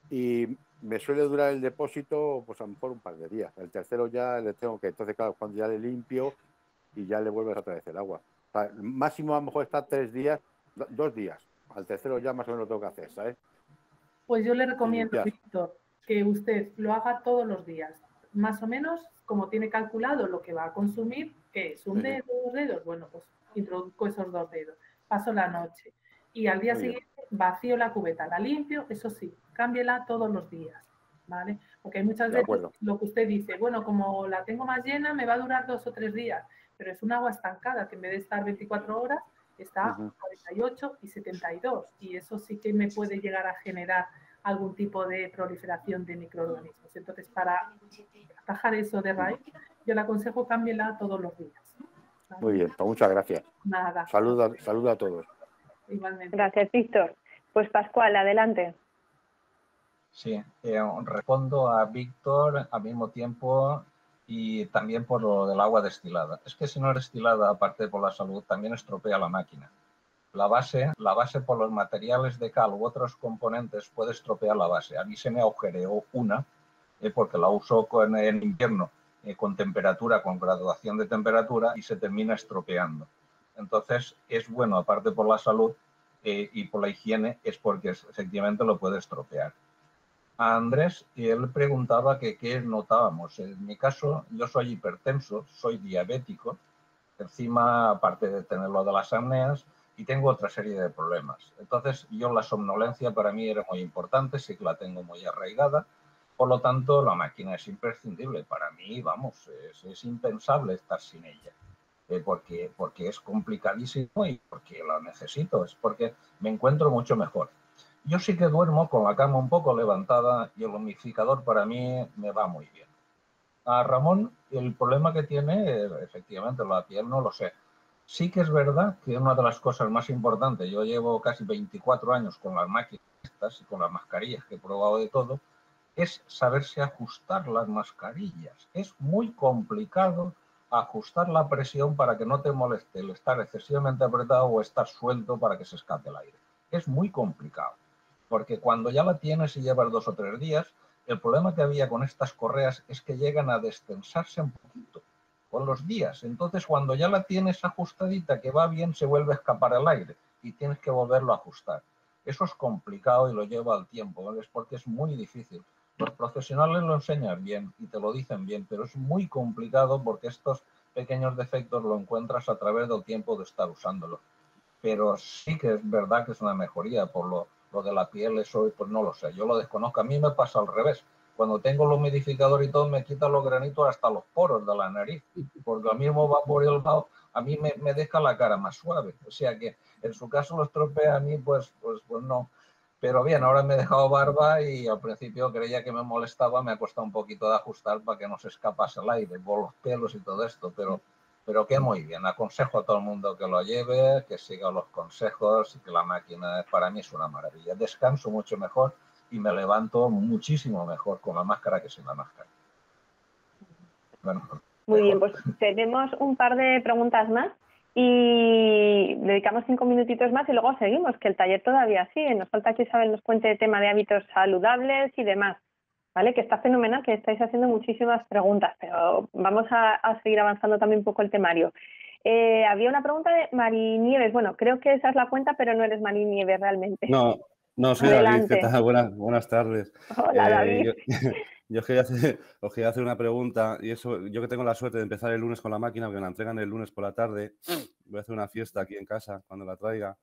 Y me suele durar el depósito, pues a lo mejor un par de días. El tercero ya le tengo que, entonces claro, cuando ya le limpio y ya le vuelves otra vez el agua. O sea, máximo a lo mejor está 3 días, 2 días. Al tercero ya más o menos lo tengo que hacer, ¿sabes? Pues yo le recomiendo, Víctor, que usted lo haga todos los días. Más o menos, como tiene calculado lo que va a consumir, que es un dedo, 2 dedos, bueno, pues introduzco esos 2 dedos. Paso la noche. Y al día siguiente vacío la cubeta, la limpio, eso sí, cámbiela todos los días, ¿vale? Porque hay muchas veces lo que usted dice, bueno, como la tengo más llena, me va a durar 2 o 3 días, pero es un agua estancada que en vez de estar 24 horas, está 48 y 72, y eso sí que me puede llegar a generar algún tipo de proliferación de microorganismos. Entonces, para atajar eso de raíz, yo le aconsejo cámbiela todos los días. ¿Vale? Muy bien, pues muchas gracias. Nada. Saludo a todos. Igualmente. Gracias, Víctor. Pues Pascual, adelante. Sí, respondo a Víctor al mismo tiempo y también por lo del agua destilada. Es que si no es destilada, aparte por la salud, también estropea la máquina. La base por los materiales de cal u otros componentes puede estropear la base. A mí se me agujereó una porque la uso en invierno con temperatura, con graduación de temperatura y se termina estropeando. Entonces es bueno, aparte por la salud y por la higiene, es porque efectivamente lo puede estropear. A Andrés, y él preguntaba que qué notábamos. En mi caso, yo soy hipertenso, soy diabético, encima, aparte de tener lo de las apneas, y tengo otra serie de problemas. Entonces, yo la somnolencia para mí era muy importante, sí que la tengo muy arraigada, por lo tanto, la máquina es imprescindible. Para mí, vamos, es impensable estar sin ella, porque es complicadísimo y porque la necesito, es porque me encuentro mucho mejor. Yo sí que duermo con la cama un poco levantada y el humidificador para mí me va muy bien. A Ramón, el problema que tiene, efectivamente, la piel no lo sé. Sí que es verdad que una de las cosas más importantes, yo llevo casi 24 años con las máquinas y con las mascarillas, que he probado de todo, es saberse ajustar las mascarillas. Es muy complicado ajustar la presión para que no te moleste el estar excesivamente apretado o estar suelto para que se escape el aire. Es muy complicado, porque cuando ya la tienes y llevas 2 o 3 días, el problema que había con estas correas es que llegan a destensarse un poquito con los días. Entonces, cuando ya la tienes ajustadita, que va bien, se vuelve a escapar el aire y tienes que volverlo a ajustar. Eso es complicado y lo lleva al tiempo, ¿vale? Es porque es muy difícil. Los profesionales lo enseñan bien y te lo dicen bien, pero es muy complicado porque estos pequeños defectos lo encuentras a través del tiempo de estar usándolo. Pero sí que es verdad que es una mejoría por lo de la piel, eso pues no lo sé, yo lo desconozco. A mí me pasa al revés. Cuando tengo el humidificador y todo, me quita los granitos hasta los poros de la nariz, porque al mismo vapor y el vaho a mí me deja la cara más suave. O sea que en su caso lo estropea, a mí pues no. Pero bien, ahora me he dejado barba y al principio creía que me molestaba, me ha costado un poquito de ajustar para que no se escapase el aire por los pelos y todo esto, pero que muy bien. Aconsejo a todo el mundo que lo lleve, que siga los consejos y que la máquina para mí es una maravilla. Descanso mucho mejor y me levanto muchísimo mejor con la máscara que sin la máscara. Bueno, muy bien, pues tenemos un par de preguntas más y dedicamos 5 minutitos más y luego seguimos, que el taller todavía sigue. Nos falta que Isabel nos cuente el tema de hábitos saludables y demás. ¿vale? Que está fenomenal, que estáis haciendo muchísimas preguntas, pero vamos a seguir avanzando también un poco el temario. Había una pregunta de Mari Nieves. Bueno, creo que esa es la cuenta, pero no eres Mari Nieves realmente. No, soy David. ¿Qué tal? Buenas tardes. Hola, David. Yo os quería hacer una pregunta, y eso, yo que tengo la suerte de empezar el lunes con la máquina, porque me la entregan el lunes por la tarde, voy a hacer una fiesta aquí en casa cuando la traiga.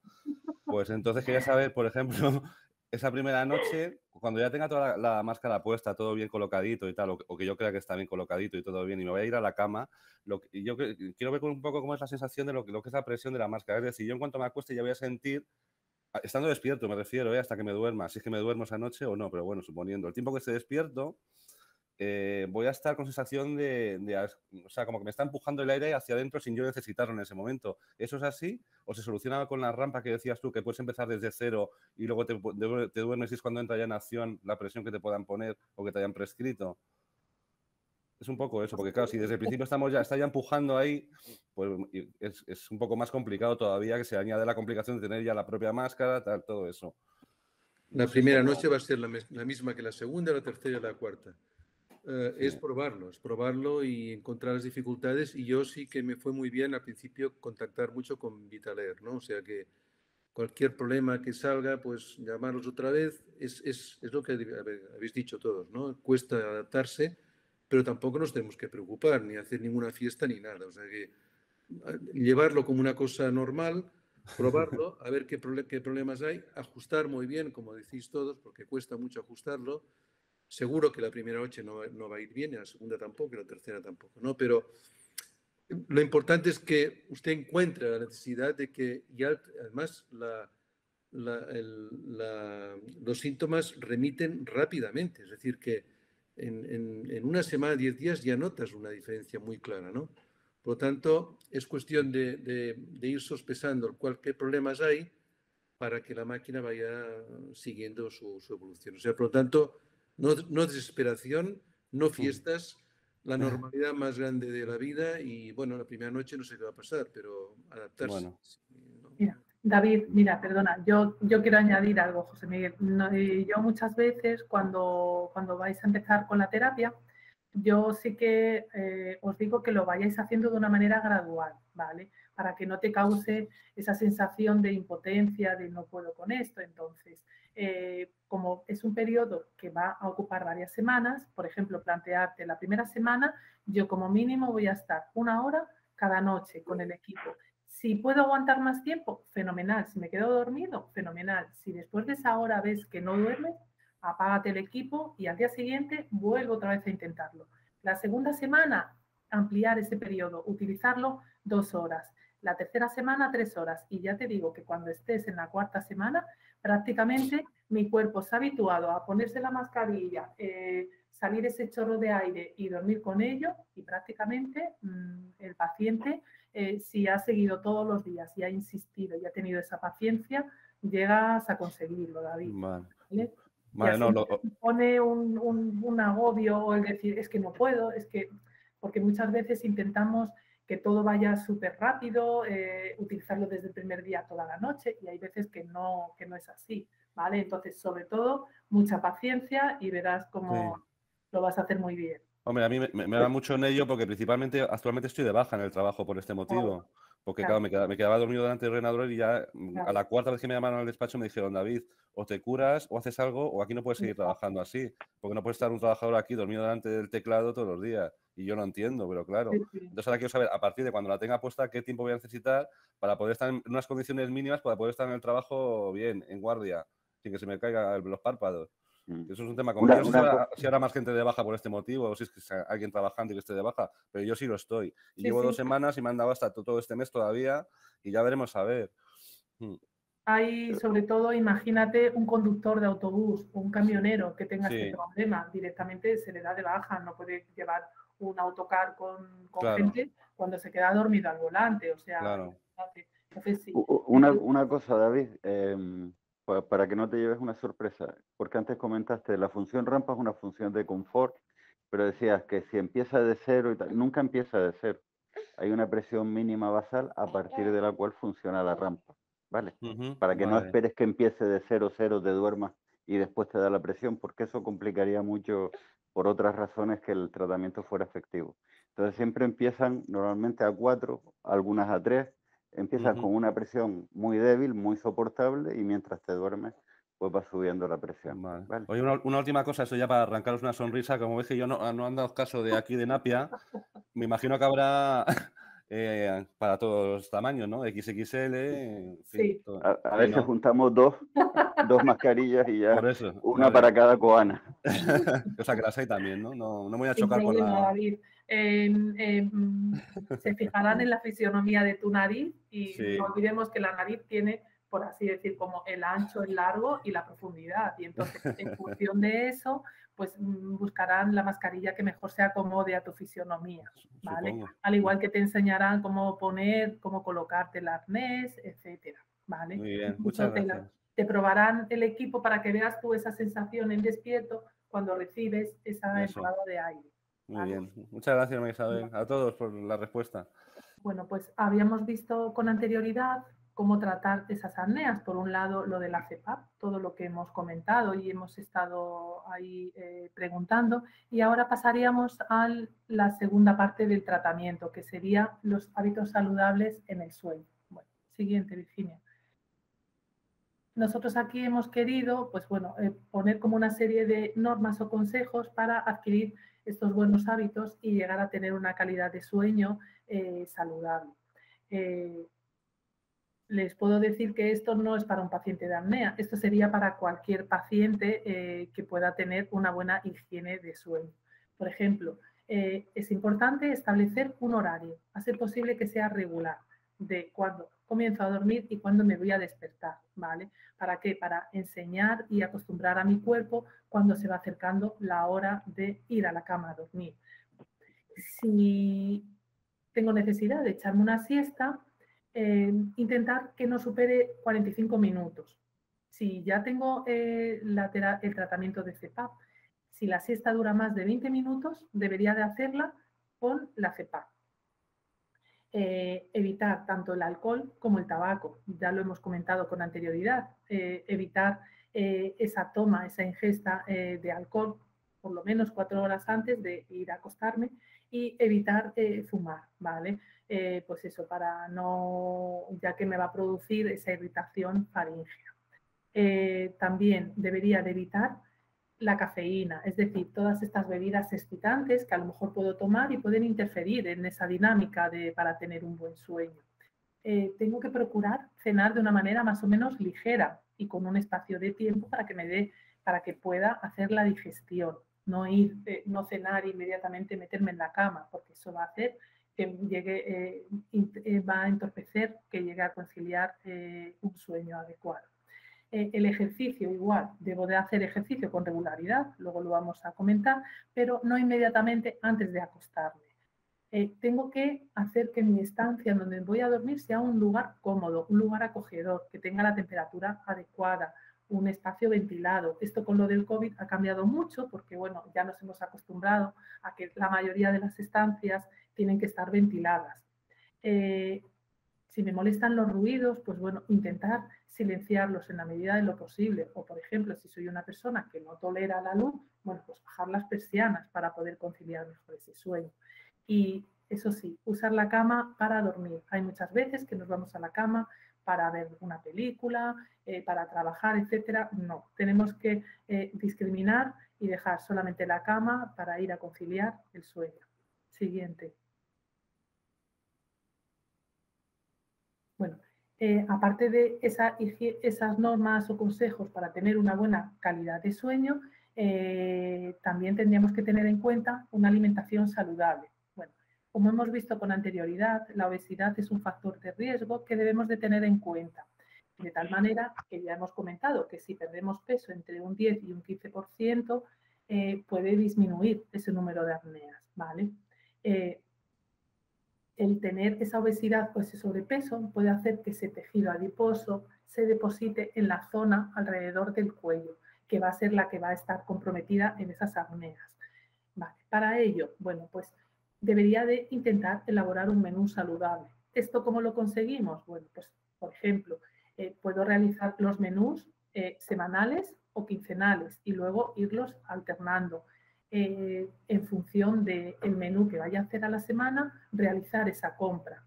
Pues entonces quería saber, por ejemplo, esa primera noche, cuando ya tenga toda la máscara puesta, todo bien colocadito y tal, o que yo crea que está bien colocadito y todo bien, y me voy a ir a la cama, y yo quiero ver un poco cómo es la sensación de lo que es la presión de la máscara. Es decir, yo en cuanto me acueste ya voy a sentir, estando despierto me refiero, hasta que me duerma, si es que me duermo esa noche o no, pero bueno, suponiendo el tiempo que esté despierto, voy a estar con sensación o sea, como que me está empujando el aire hacia adentro sin yo necesitarlo en ese momento. ¿Eso es así? ¿O se soluciona con la rampa que decías tú, que puedes empezar desde cero y luego te duermes y es cuando entra ya en acción la presión que te puedan poner o que te hayan prescrito? Es un poco eso, porque claro, si desde el principio está ya empujando ahí, pues es un poco más complicado todavía, que se añade la complicación de tener ya la propia máscara, tal, todo eso. La primera noche va a ser la misma que la segunda, la tercera y la cuarta. Es probarlo y encontrar las dificultades. Y yo sí que me fue muy bien al principio contactar mucho con Vitalair, ¿no? O sea que cualquier problema que salga, pues llamarlos otra vez. Es lo que habéis dicho todos, ¿no? Cuesta adaptarse, pero tampoco nos tenemos que preocupar, ni hacer ninguna fiesta ni nada. O sea que llevarlo como una cosa normal, probarlo, a ver qué problemas hay, ajustar muy bien, como decís todos, porque cuesta mucho ajustarlo. Seguro que la primera noche no va a ir bien, y la segunda tampoco, y la tercera tampoco, ¿no? Pero lo importante es que usted encuentre la necesidad de que, y además, los síntomas remiten rápidamente. Es decir, que en una semana, 10 días, ya notas una diferencia muy clara, ¿no? Por lo tanto, es cuestión de ir sospesando qué problemas hay para que la máquina vaya siguiendo su evolución. O sea, por lo tanto, no desesperación, no fiestas, la normalidad más grande de la vida y, bueno, la primera noche no sé qué va a pasar, pero adaptarse. Bueno. Mira, David, mira, perdona, yo quiero añadir algo, José Miguel. Yo muchas veces cuando vais a empezar con la terapia, yo sí que os digo que lo vayáis haciendo de una manera gradual, ¿vale? Para que no te cause esa sensación de impotencia, de no puedo con esto. Entonces, como es un periodo que va a ocupar varias semanas, por ejemplo, plantearte la primera semana, yo como mínimo voy a estar 1 hora cada noche con el equipo. Si puedo aguantar más tiempo, fenomenal. Si me quedo dormido, fenomenal. Si después de esa hora ves que no duermes, apágate el equipo y al día siguiente vuelvo otra vez a intentarlo. La segunda semana, ampliar ese periodo, utilizarlo 2 horas. La tercera semana, 3 horas. Y ya te digo que cuando estés en la cuarta semana, prácticamente mi cuerpo se ha habituado a ponerse la mascarilla, salir ese chorro de aire y dormir con ello, y prácticamente el paciente, si ha seguido todos los días y ha insistido y ha tenido esa paciencia, llegas a conseguirlo, David. ¿Vale? Vale, no, pone un agobio o el decir, es que no puedo, es que, porque muchas veces intentamos que todo vaya súper rápido, utilizarlo desde el primer día toda la noche, y hay veces que no es así, ¿vale? Entonces, sobre todo, mucha paciencia y verás cómo lo vas a hacer muy bien. Hombre, a mí me da mucho en ello porque principalmente actualmente estoy de baja en el trabajo por este motivo. Porque claro, me quedaba dormido delante del ordenador y ya a la cuarta vez que me llamaron al despacho me dijeron, David, o te curas o haces algo o aquí no puedes seguir trabajando así. Porque no puede estar un trabajador aquí dormido delante del teclado todos los días. Y yo lo entiendo, pero claro. Entonces ahora quiero saber, a partir de cuando la tenga puesta, qué tiempo voy a necesitar para poder estar en unas condiciones mínimas, para poder estar en el trabajo bien, en guardia, sin que se me caigan los párpados. Eso es un tema complejo. Si habrá más gente de baja por este motivo, o si es que alguien trabajando y que esté de baja, pero yo sí lo estoy. Y llevo 2 semanas y me han dado hasta todo este mes todavía y ya veremos a ver. Hay, sobre todo, imagínate un conductor de autobús o un camionero que tenga este problema, directamente se le da de baja, no puede llevar un autocar con gente cuando se queda dormido al volante, o sea, entonces sí. Una cosa, David, para que no te lleves una sorpresa, porque antes comentaste, la función rampa es una función de confort, pero decías que si empieza de cero y tal, nunca empieza de cero. Hay una presión mínima basal a partir de la cual funciona la rampa, ¿vale? Para que no esperes que empiece de 0, 0, te duermas y después te da la presión, porque eso complicaría mucho por otras razones que el tratamiento fuera efectivo. Entonces siempre empiezan normalmente a 4, algunas a 3, empiezan con una presión muy débil, muy soportable, y mientras te duermes, pues va subiendo la presión. Vale. ¿Vale? Oye, una última cosa, eso ya para arrancaros una sonrisa, como ves que yo no han dado caso de aquí de Napia, me imagino que habrá para todos los tamaños, ¿no? XXL, en fin, Sí. todo. A veces juntamos dos mascarillas y ya Por eso, una vale. para cada koana. O sea, que las hay también, ¿no? No me voy a Sin chocar problema, con la... David. Se fijarán en la fisionomía de tu nariz y Sí. no olvidemos que la nariz tiene, por así decir, como el ancho, el largo y la profundidad. Y entonces, en función de eso, pues buscarán la mascarilla que mejor se acomode a tu fisionomía, ¿vale? Supongo. Al igual que te enseñarán cómo poner, cómo colocarte el arnés, etcétera, ¿vale? Muy bien, Incluso muchas gracias. te probarán el equipo para que veas tú esa sensación en despierto cuando recibes esa entrada de aire. Muy bien. Muchas gracias, María Isabel, a todos por la respuesta. Bueno, pues habíamos visto con anterioridad cómo tratar esas apneas. Por un lado, lo de la CPAP, todo lo que hemos comentado y hemos estado ahí preguntando. Y ahora pasaríamos a la segunda parte del tratamiento, que sería los hábitos saludables en el sueño. Bueno, siguiente, Virginia. Nosotros aquí hemos querido, pues bueno, poner como una serie de normas o consejos para adquirir estos buenos hábitos y llegar a tener una calidad de sueño saludable. Les puedo decir que esto no es para un paciente de apnea, esto sería para cualquier paciente que pueda tener una buena higiene de sueño. Por ejemplo, es importante establecer un horario, a ser posible que sea regular, de cuándo comienzo a dormir y cuándo me voy a despertar, ¿vale? ¿Para qué? Para enseñar y acostumbrar a mi cuerpo cuando se va acercando la hora de ir a la cama a dormir. Si tengo necesidad de echarme una siesta, intentar que no supere 45 minutos. Si ya tengo el tratamiento de CPAP, si la siesta dura más de 20 minutos, debería de hacerla con la CPAP. Evitar tanto el alcohol como el tabaco, ya lo hemos comentado con anterioridad, evitar esa toma, esa ingesta de alcohol por lo menos 4 horas antes de ir a acostarme y evitar fumar, ¿vale? Pues eso, para no, ya que me va a producir esa irritación faríngea. También debería de evitar la cafeína, es decir, todas estas bebidas excitantes que a lo mejor puedo tomar y pueden interferir en esa dinámica para tener un buen sueño. Tengo que procurar cenar de una manera más o menos ligera y con un espacio de tiempo para que pueda hacer la digestión, no cenar e inmediatamente meterme en la cama, porque eso va a hacer que va a entorpecer que llegue a conciliar un sueño adecuado. El ejercicio igual, debo de hacer ejercicio con regularidad, luego lo vamos a comentar, pero no inmediatamente antes de acostarme. Tengo que hacer que mi estancia en donde voy a dormir sea un lugar cómodo, un lugar acogedor, que tenga la temperatura adecuada, un espacio ventilado. Esto con lo del COVID ha cambiado mucho porque, bueno, ya nos hemos acostumbrado a que la mayoría de las estancias tienen que estar ventiladas. Si me molestan los ruidos, pues bueno, intentar silenciarlos en la medida de lo posible. O, por ejemplo, si soy una persona que no tolera la luz, bueno, pues bajar las persianas para poder conciliar mejor ese sueño. Y eso sí, usar la cama para dormir. Hay muchas veces que nos vamos a la cama para ver una película, para trabajar, etcétera. No, tenemos que discriminar y dejar solamente la cama para ir a conciliar el sueño. Siguiente. Bueno, aparte de esas normas o consejos para tener una buena calidad de sueño, también tendríamos que tener en cuenta una alimentación saludable. Bueno, como hemos visto con anterioridad, la obesidad es un factor de riesgo que debemos de tener en cuenta. De tal manera que ya hemos comentado que si perdemos peso entre un 10 y un 15%, puede disminuir ese número de apneas, ¿vale? El tener esa obesidad o ese sobrepeso puede hacer que ese tejido adiposo se deposite en la zona alrededor del cuello, que va a ser la que va a estar comprometida en esas apneas. Vale. Para ello, bueno, pues debería de intentar elaborar un menú saludable. ¿Esto cómo lo conseguimos? Bueno, pues, por ejemplo, puedo realizar los menús semanales o quincenales y luego irlos alternando. En función del menú que vaya a hacer a la semana, realizar esa compra.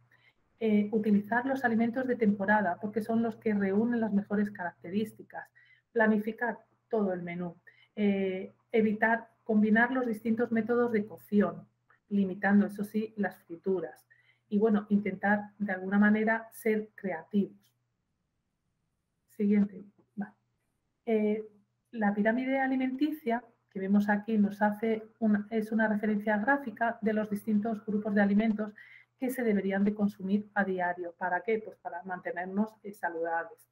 Utilizar los alimentos de temporada porque son los que reúnen las mejores características. Planificar todo el menú. Evitar combinar los distintos métodos de cocción, limitando, eso sí, las frituras. Y bueno, intentar de alguna manera ser creativos. Siguiente. Vale. La pirámide alimenticia que vemos aquí es una referencia gráfica de los distintos grupos de alimentos que se deberían de consumir a diario. ¿Para qué? Pues para mantenernos saludables.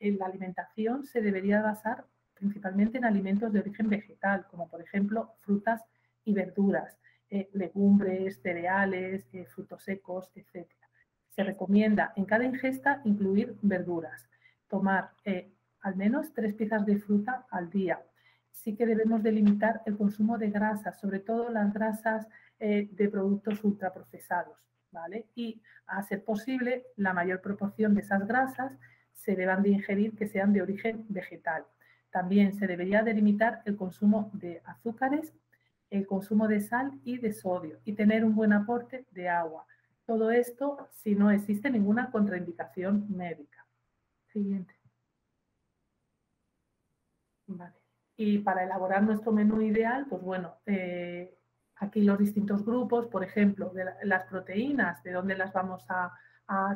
La alimentación se debería basar principalmente en alimentos de origen vegetal, como por ejemplo frutas y verduras, legumbres, cereales, frutos secos, etc. Se recomienda en cada ingesta incluir verduras, tomar al menos 3 piezas de fruta al día. Sí que debemos delimitar el consumo de grasas, sobre todo las grasas de productos ultraprocesados, ¿vale? Y a ser posible, la mayor proporción de esas grasas se deban de ingerir que sean de origen vegetal. También se debería delimitar el consumo de azúcares, el consumo de sal y de sodio y tener un buen aporte de agua. Todo esto si no existe ninguna contraindicación médica. Siguiente. Vale. Y para elaborar nuestro menú ideal, pues bueno, aquí los distintos grupos, por ejemplo, de las proteínas, ¿de dónde las vamos a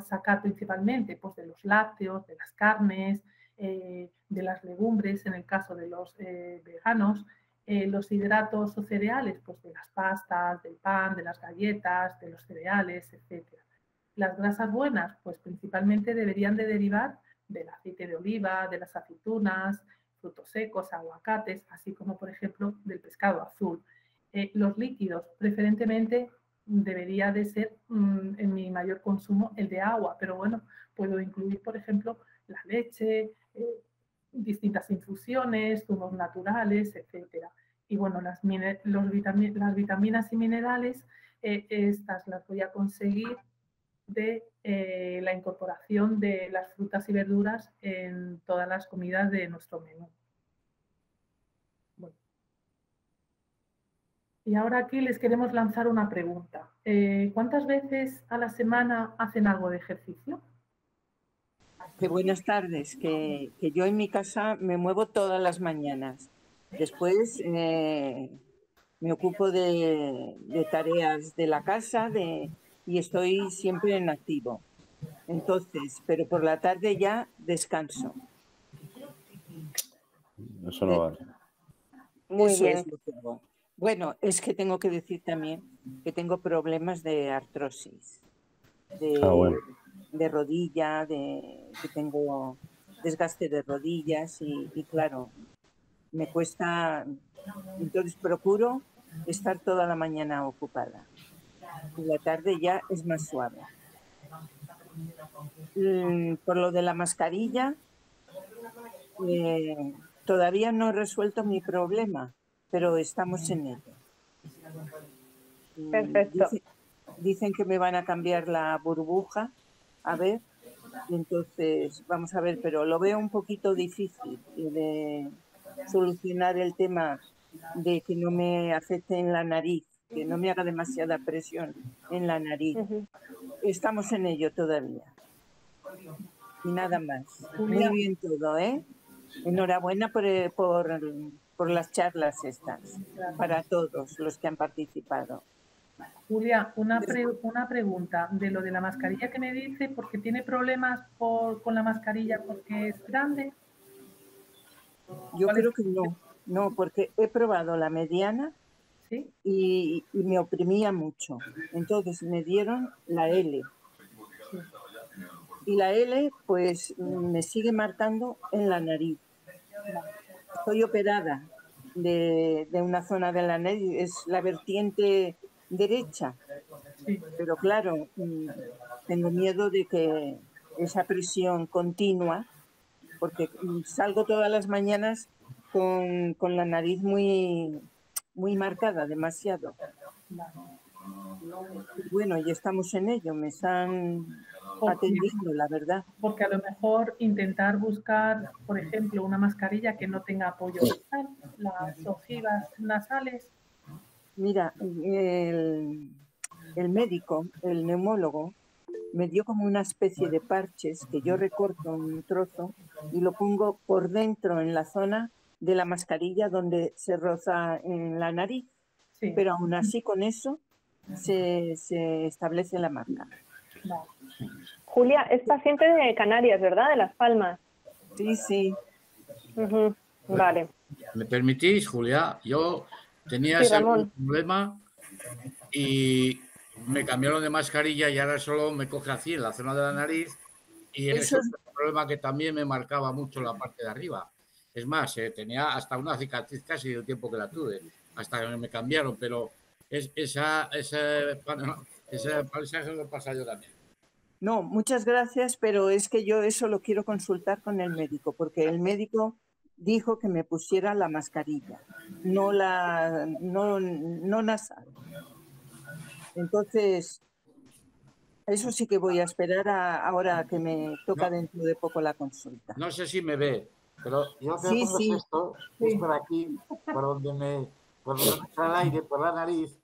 sacar principalmente? Pues de los lácteos, de las carnes, de las legumbres, en el caso de los veganos, los hidratos o cereales, pues de las pastas, del pan, de las galletas, de los cereales, etc. Las grasas buenas, pues principalmente deberían de derivar del aceite de oliva, de las aceitunas, frutos secos, aguacates, así como, por ejemplo, del pescado azul. Los líquidos, preferentemente, debería de ser en mi mayor consumo el de agua, pero bueno, puedo incluir, por ejemplo, la leche, distintas infusiones, zumos naturales, etc. Y bueno, las vitaminas y minerales, estas las voy a conseguir de la incorporación de las frutas y verduras en todas las comidas de nuestro menú. Bueno. Y ahora aquí les queremos lanzar una pregunta. ¿Cuántas veces a la semana hacen algo de ejercicio? Buenas tardes, que yo en mi casa me muevo todas las mañanas. Después me ocupo de tareas de la casa y estoy siempre en activo. Entonces, pero por la tarde ya descanso. Eso no vale. Muy bien. Es lo que hago. Bueno, es que tengo que decir también que tengo problemas de artrosis, de rodilla, que tengo desgaste de rodillas y claro, me cuesta, entonces procuro estar toda la mañana ocupada. Y la tarde ya es más suave. Por lo de la mascarilla, todavía no he resuelto mi problema, pero estamos en ello. Perfecto. Dicen que me van a cambiar la burbuja, a ver, entonces vamos a ver, pero lo veo un poquito difícil de solucionar el tema de que no me afecte en la nariz, que no me haga demasiada presión en la nariz. Estamos en ello todavía. Y nada más. Muy bien todo, ¿eh? Enhorabuena por las charlas estas, para todos los que han participado. Julia, una pregunta de lo de la mascarilla que me dice, porque tiene problemas con la mascarilla porque es grande. Yo creo que no, porque he probado la mediana. ¿Sí? y me oprimía mucho. Entonces me dieron la L. Sí. Y la L pues me sigue marcando en la nariz. Estoy operada de una zona de la nariz, es la vertiente derecha. Sí. Pero claro, tengo miedo de que esa presión continua, porque salgo todas las mañanas con la nariz muy marcada, demasiado. Bueno, y estamos en ello, me están atendiendo, la verdad. Porque a lo mejor intentar buscar, por ejemplo, una mascarilla que no tenga apoyo nasal, las ojivas nasales. Mira, el médico, el neumólogo, me dio como una especie de parches que yo recorto un trozo y lo pongo por dentro en la zona de la mascarilla donde se roza en la nariz. Sí. Pero aún así con eso se establece la marca. Vale. Julia, es paciente de Canarias, ¿verdad? De Las Palmas. Sí, sí. Vale. ¿Me permitís, Julia? Yo tenía ese problema y me cambiaron de mascarilla y ahora solo me coge así en la zona de la nariz y eso es un problema que también me marcaba mucho la parte de arriba. Es más, tenía hasta una cicatriz casi del tiempo que la tuve, hasta que me cambiaron, pero ese paisaje lo pasa yo también. No, muchas gracias, pero es que yo eso lo quiero consultar con el médico, porque el médico dijo que me pusiera la mascarilla, no nasal. Entonces, eso sí que voy a esperar ahora que me toca dentro de poco la consulta. No sé si me ve, pero yo creo que es esto, es por aquí, por donde entra el aire, por la nariz.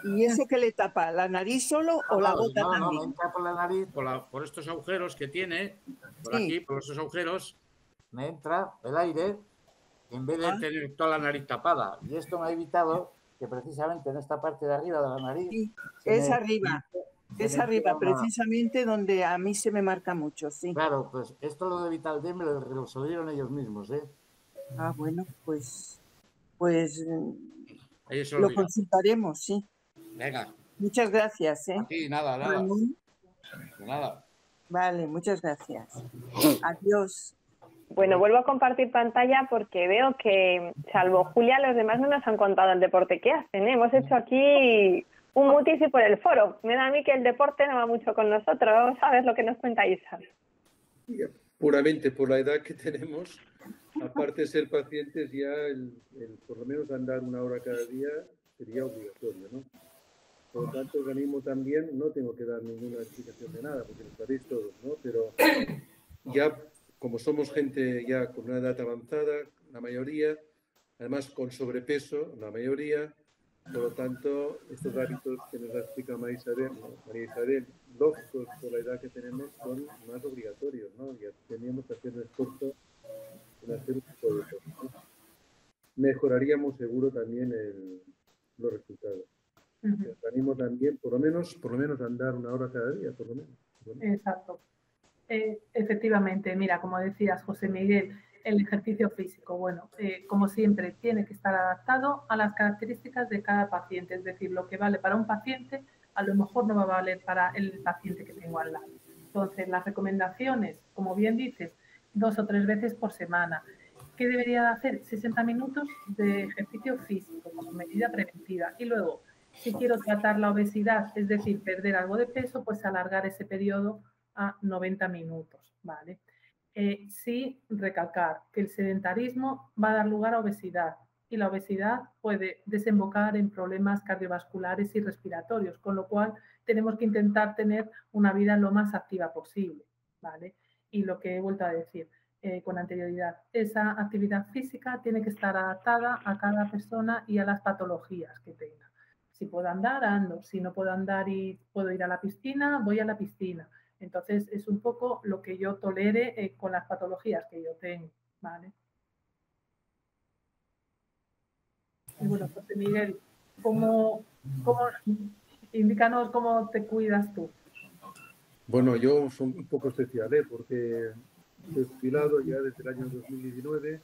¿Y eso qué le tapa? ¿La nariz solo o la boca también? No, me entra por la nariz, por estos agujeros que tiene, por aquí, por estos agujeros, me entra el aire en vez de tener toda la nariz tapada. Y esto me ha evitado que precisamente en esta parte de arriba de la nariz... Sí, es arriba, precisamente donde a mí se me marca mucho, sí. Claro, pues esto lo de Vital-D me lo resolvieron ellos mismos, ¿eh? Ah, bueno, pues lo consultaremos, sí. Venga. Muchas gracias, ¿eh? Aquí, nada. Nada. Vale, muchas gracias. Adiós. Bueno, vuelvo a compartir pantalla porque veo que, salvo Julia, los demás no nos han contado el deporte que hacen, ¿eh? Hemos hecho aquí un mutis y por el foro. Me da a mí que el deporte no va mucho con nosotros. Vamos a ver lo que nos cuenta Isa. Puramente por la edad que tenemos, aparte de ser pacientes, ya el por lo menos andar 1 hora cada día sería obligatorio, ¿no? Por lo tanto, organismo también, no tengo que dar ninguna explicación de nada, porque lo sabéis todos, ¿no? Pero ya, como somos gente ya con una edad avanzada, la mayoría, además con sobrepeso, la mayoría, por lo tanto, estos hábitos que nos ha explicado María Isabel, lógicos por la edad que tenemos, son más obligatorios, ¿no? Ya teníamos que hacer un esfuerzo en hacer un tipo de cosas, ¿no? Mejoraríamos seguro también los resultados. Animo también, por lo menos andar 1 hora cada día, por lo menos. Exacto. Efectivamente, mira, como decías, José Miguel, el ejercicio físico, bueno, como siempre, tiene que estar adaptado a las características de cada paciente. Es decir, lo que vale para un paciente, a lo mejor no va a valer para el paciente que tengo al lado. Entonces, las recomendaciones, como bien dices, 2 o 3 veces por semana. ¿Qué debería hacer? 60 minutos de ejercicio físico como medida preventiva. Y luego, si quiero tratar la obesidad, es decir, perder algo de peso, pues alargar ese periodo a 90 minutos, ¿vale? Sí, recalcar que el sedentarismo va a dar lugar a obesidad y la obesidad puede desembocar en problemas cardiovasculares y respiratorios, con lo cual tenemos que intentar tener una vida lo más activa posible, ¿vale? Y lo que he vuelto a decir con anterioridad, esa actividad física tiene que estar adaptada a cada persona y a las patologías que tenga. Si puedo andar, ando. Si no puedo andar y puedo ir a la piscina, voy a la piscina. Entonces, es un poco lo que yo tolere con las patologías que yo tengo, ¿vale? Y bueno, José Miguel, indícanos cómo te cuidas tú. Bueno, yo soy un poco especial, porque estoy jubilado ya desde el año 2019.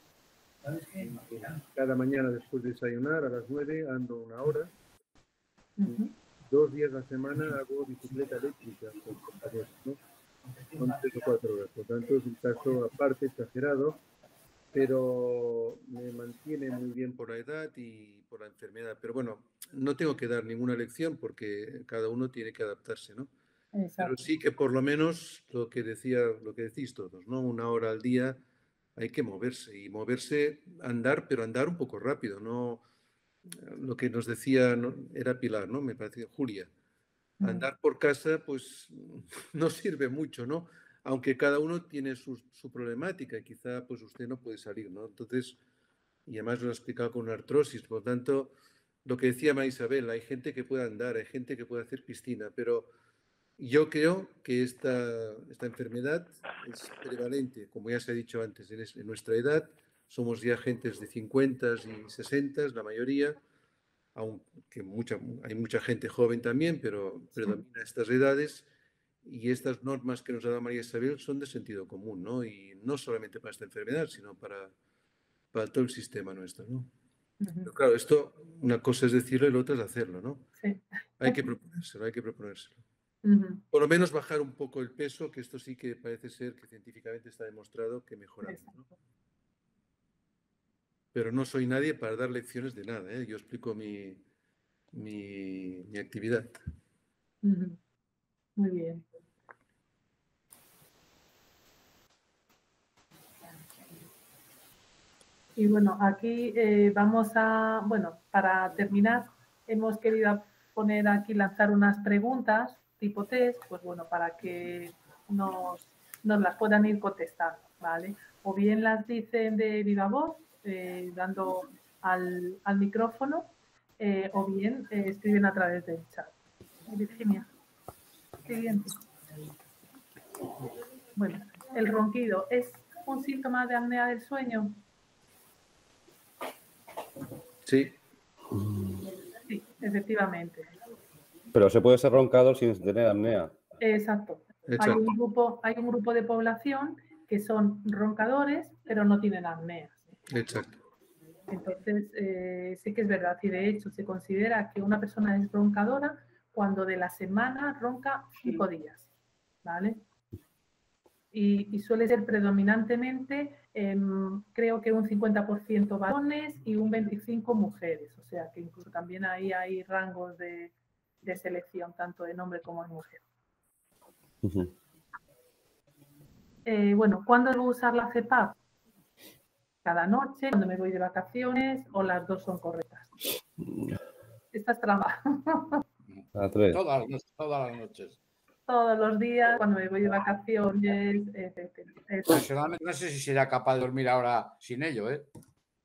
Cada mañana después de desayunar a las 9 ando 1 hora. 2 días a la semana hago bicicleta eléctrica con compañeros, ¿no? Son 3 o 4 horas. Por tanto, es un caso aparte, exagerado, pero me mantiene muy bien por la edad y por la enfermedad. Pero bueno, no tengo que dar ninguna lección porque cada uno tiene que adaptarse, ¿no? Exacto. Pero sí que por lo menos lo que decís todos, ¿no? 1 hora al día hay que moverse y moverse, andar, pero andar un poco rápido, no lo que nos decía era Pilar, ¿no? Me parece Julia. Andar por casa, pues no sirve mucho, ¿no? Aunque cada uno tiene su problemática y quizá pues usted no puede salir, ¿no? Entonces, y además lo ha explicado con una artrosis, por lo tanto, lo que decía María Isabel, hay gente que puede andar, hay gente que puede hacer piscina, pero yo creo que esta enfermedad es prevalente, como ya se ha dicho antes, en nuestra edad, somos ya gentes de 50 y 60, la mayoría, aunque hay mucha gente joven también, pero predomina estas edades, y estas normas que nos ha dado María Isabel son de sentido común, ¿no? Y no solamente para esta enfermedad, sino para todo el sistema nuestro, ¿no? Pero claro, esto, una cosa es decirlo y la otra es hacerlo, ¿no? Sí. Hay que proponérselo. Por lo menos bajar un poco el peso, que esto sí que parece ser que científicamente está demostrado que mejoramos, ¿no? Pero no soy nadie para dar lecciones de nada, ¿eh? Yo explico mi actividad. Muy bien. Y bueno, aquí vamos a, bueno, para terminar, hemos querido poner aquí, lanzar unas preguntas tipo test, pues bueno, para que nos las puedan ir contestando, ¿vale? O bien las dicen de viva voz, dando al micrófono, o bien escriben a través del chat. Virginia, siguiente. Bueno, el ronquido, ¿es un síntoma de apnea del sueño? Sí. Sí, efectivamente. Pero se puede ser roncador sin tener apnea. Exacto. Hay un grupo de población que son roncadores, pero no tienen apneas. Exacto. Entonces, sí que es verdad. Y de hecho, se considera que una persona es roncadora cuando de la semana ronca 5 días. ¿Vale? Y suele ser predominantemente, creo que un 50% varones y un 25% mujeres. O sea que incluso también ahí hay rangos de selección, tanto en hombre como en mujer. Bueno, ¿cuándo debo usar la CPAP? Cada noche, cuando me voy de vacaciones, o las dos son correctas. Esta es trampa. Todas las noches. Todos los días, cuando me voy de vacaciones, etc. Personalmente no sé si sería capaz de dormir ahora sin ello, ¿eh?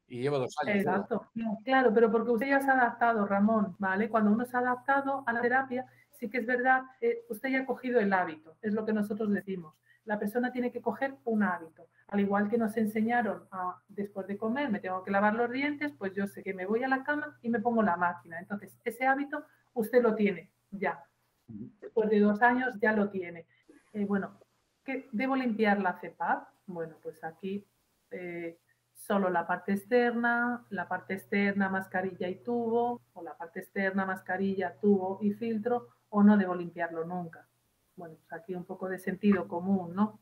Y llevo 2 años. Exacto, claro, pero porque usted ya se ha adaptado, Ramón, ¿vale? Cuando uno se ha adaptado a la terapia, sí que es verdad, usted ya ha cogido el hábito, es lo que nosotros decimos. La persona tiene que coger un hábito. Al igual que nos enseñaron después de comer, me tengo que lavar los dientes, pues yo sé que me voy a la cama y me pongo la máquina. Entonces, ese hábito usted lo tiene ya. Después de 2 años ya lo tiene. Bueno, ¿qué debo limpiar la CPAP? Bueno, pues aquí solo la parte externa, mascarilla y tubo, o la parte externa, mascarilla, tubo y filtro, o no debo limpiarlo nunca. Bueno, pues aquí un poco de sentido común, ¿no?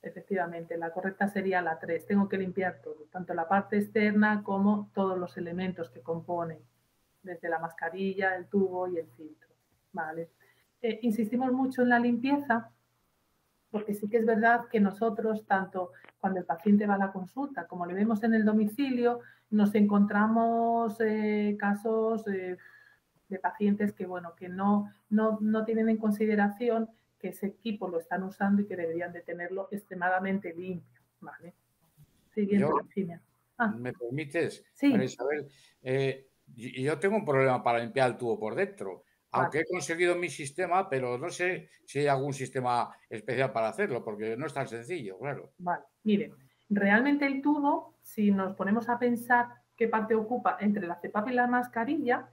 Efectivamente, la correcta sería la 3. Tengo que limpiar todo, tanto la parte externa como todos los elementos que componen, desde la mascarilla, el tubo y el filtro. ¿Vale? Insistimos mucho en la limpieza, porque sí que es verdad que nosotros, tanto cuando el paciente va a la consulta como le vemos en el domicilio, nos encontramos casos de pacientes que, bueno, que no tienen en consideración que ese equipo lo están usando y que deberían de tenerlo extremadamente limpio. ¿Vale? Siguiente, Virginia. ¿Me permites? Sí. María Isabel, yo tengo un problema para limpiar el tubo por dentro. Aunque he conseguido mi sistema, pero no sé si hay algún sistema especial para hacerlo, porque no es tan sencillo, claro. Vale, miren, realmente el tubo, si nos ponemos a pensar qué parte ocupa entre la CPAP y la mascarilla,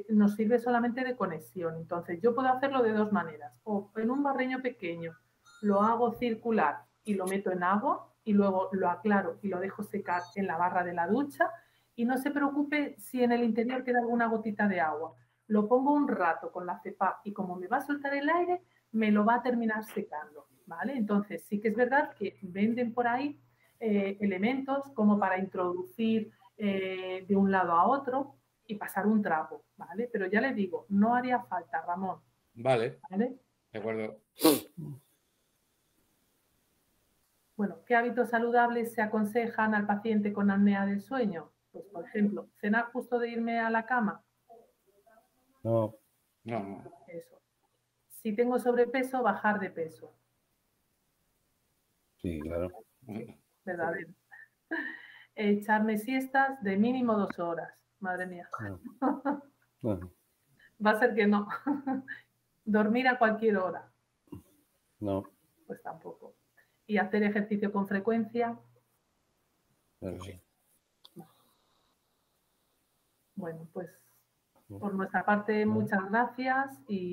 nos sirve solamente de conexión. Entonces, yo puedo hacerlo de 2 maneras. O en un barreño pequeño lo hago circular y lo meto en agua y luego lo aclaro y lo dejo secar en la barra de la ducha. Y no se preocupe si en el interior queda alguna gotita de agua. Lo pongo un rato con la CPAP y como me va a soltar el aire, me lo va a terminar secando, ¿vale? Entonces, sí que es verdad que venden por ahí elementos como para introducir de un lado a otro y pasar un trapo, ¿vale? Pero ya le digo, no haría falta, Ramón. Vale. ¿Vale? De acuerdo. Bueno, ¿qué hábitos saludables se aconsejan al paciente con apnea del sueño? Pues, por ejemplo, cenar justo de irme a la cama, No. Eso. Si tengo sobrepeso, bajar de peso. Sí, claro. Verdadero. Echarme siestas de mínimo 2 horas. Madre mía. No. Va a ser que no. Dormir a cualquier hora. No. Pues tampoco. Y hacer ejercicio con frecuencia. Sí. Bueno, pues por nuestra parte muchas gracias y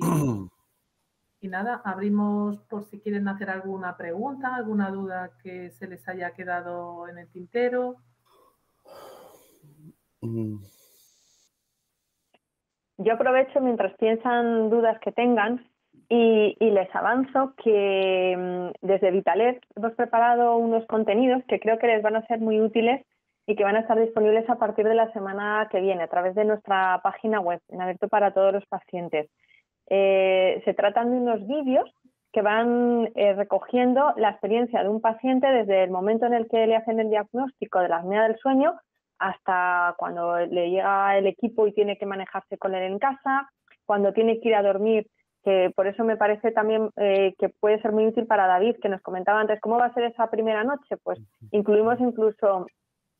nada, abrimos por si quieren hacer alguna pregunta, alguna duda que se les haya quedado en el tintero. Yo aprovecho mientras piensan dudas que tengan y les avanzo que desde Vitalet hemos preparado unos contenidos que creo que les van a ser muy útiles y que van a estar disponibles a partir de la semana que viene a través de nuestra página web, en abierto para todos los pacientes. Se tratan de unos vídeos que van recogiendo la experiencia de un paciente desde el momento en el que le hacen el diagnóstico de la apnea del sueño hasta cuando le llega el equipo y tiene que manejarse con él en casa, cuando tiene que ir a dormir, que por eso me parece también que puede ser muy útil para David, que nos comentaba antes, ¿cómo va a ser esa primera noche? Pues incluimos incluso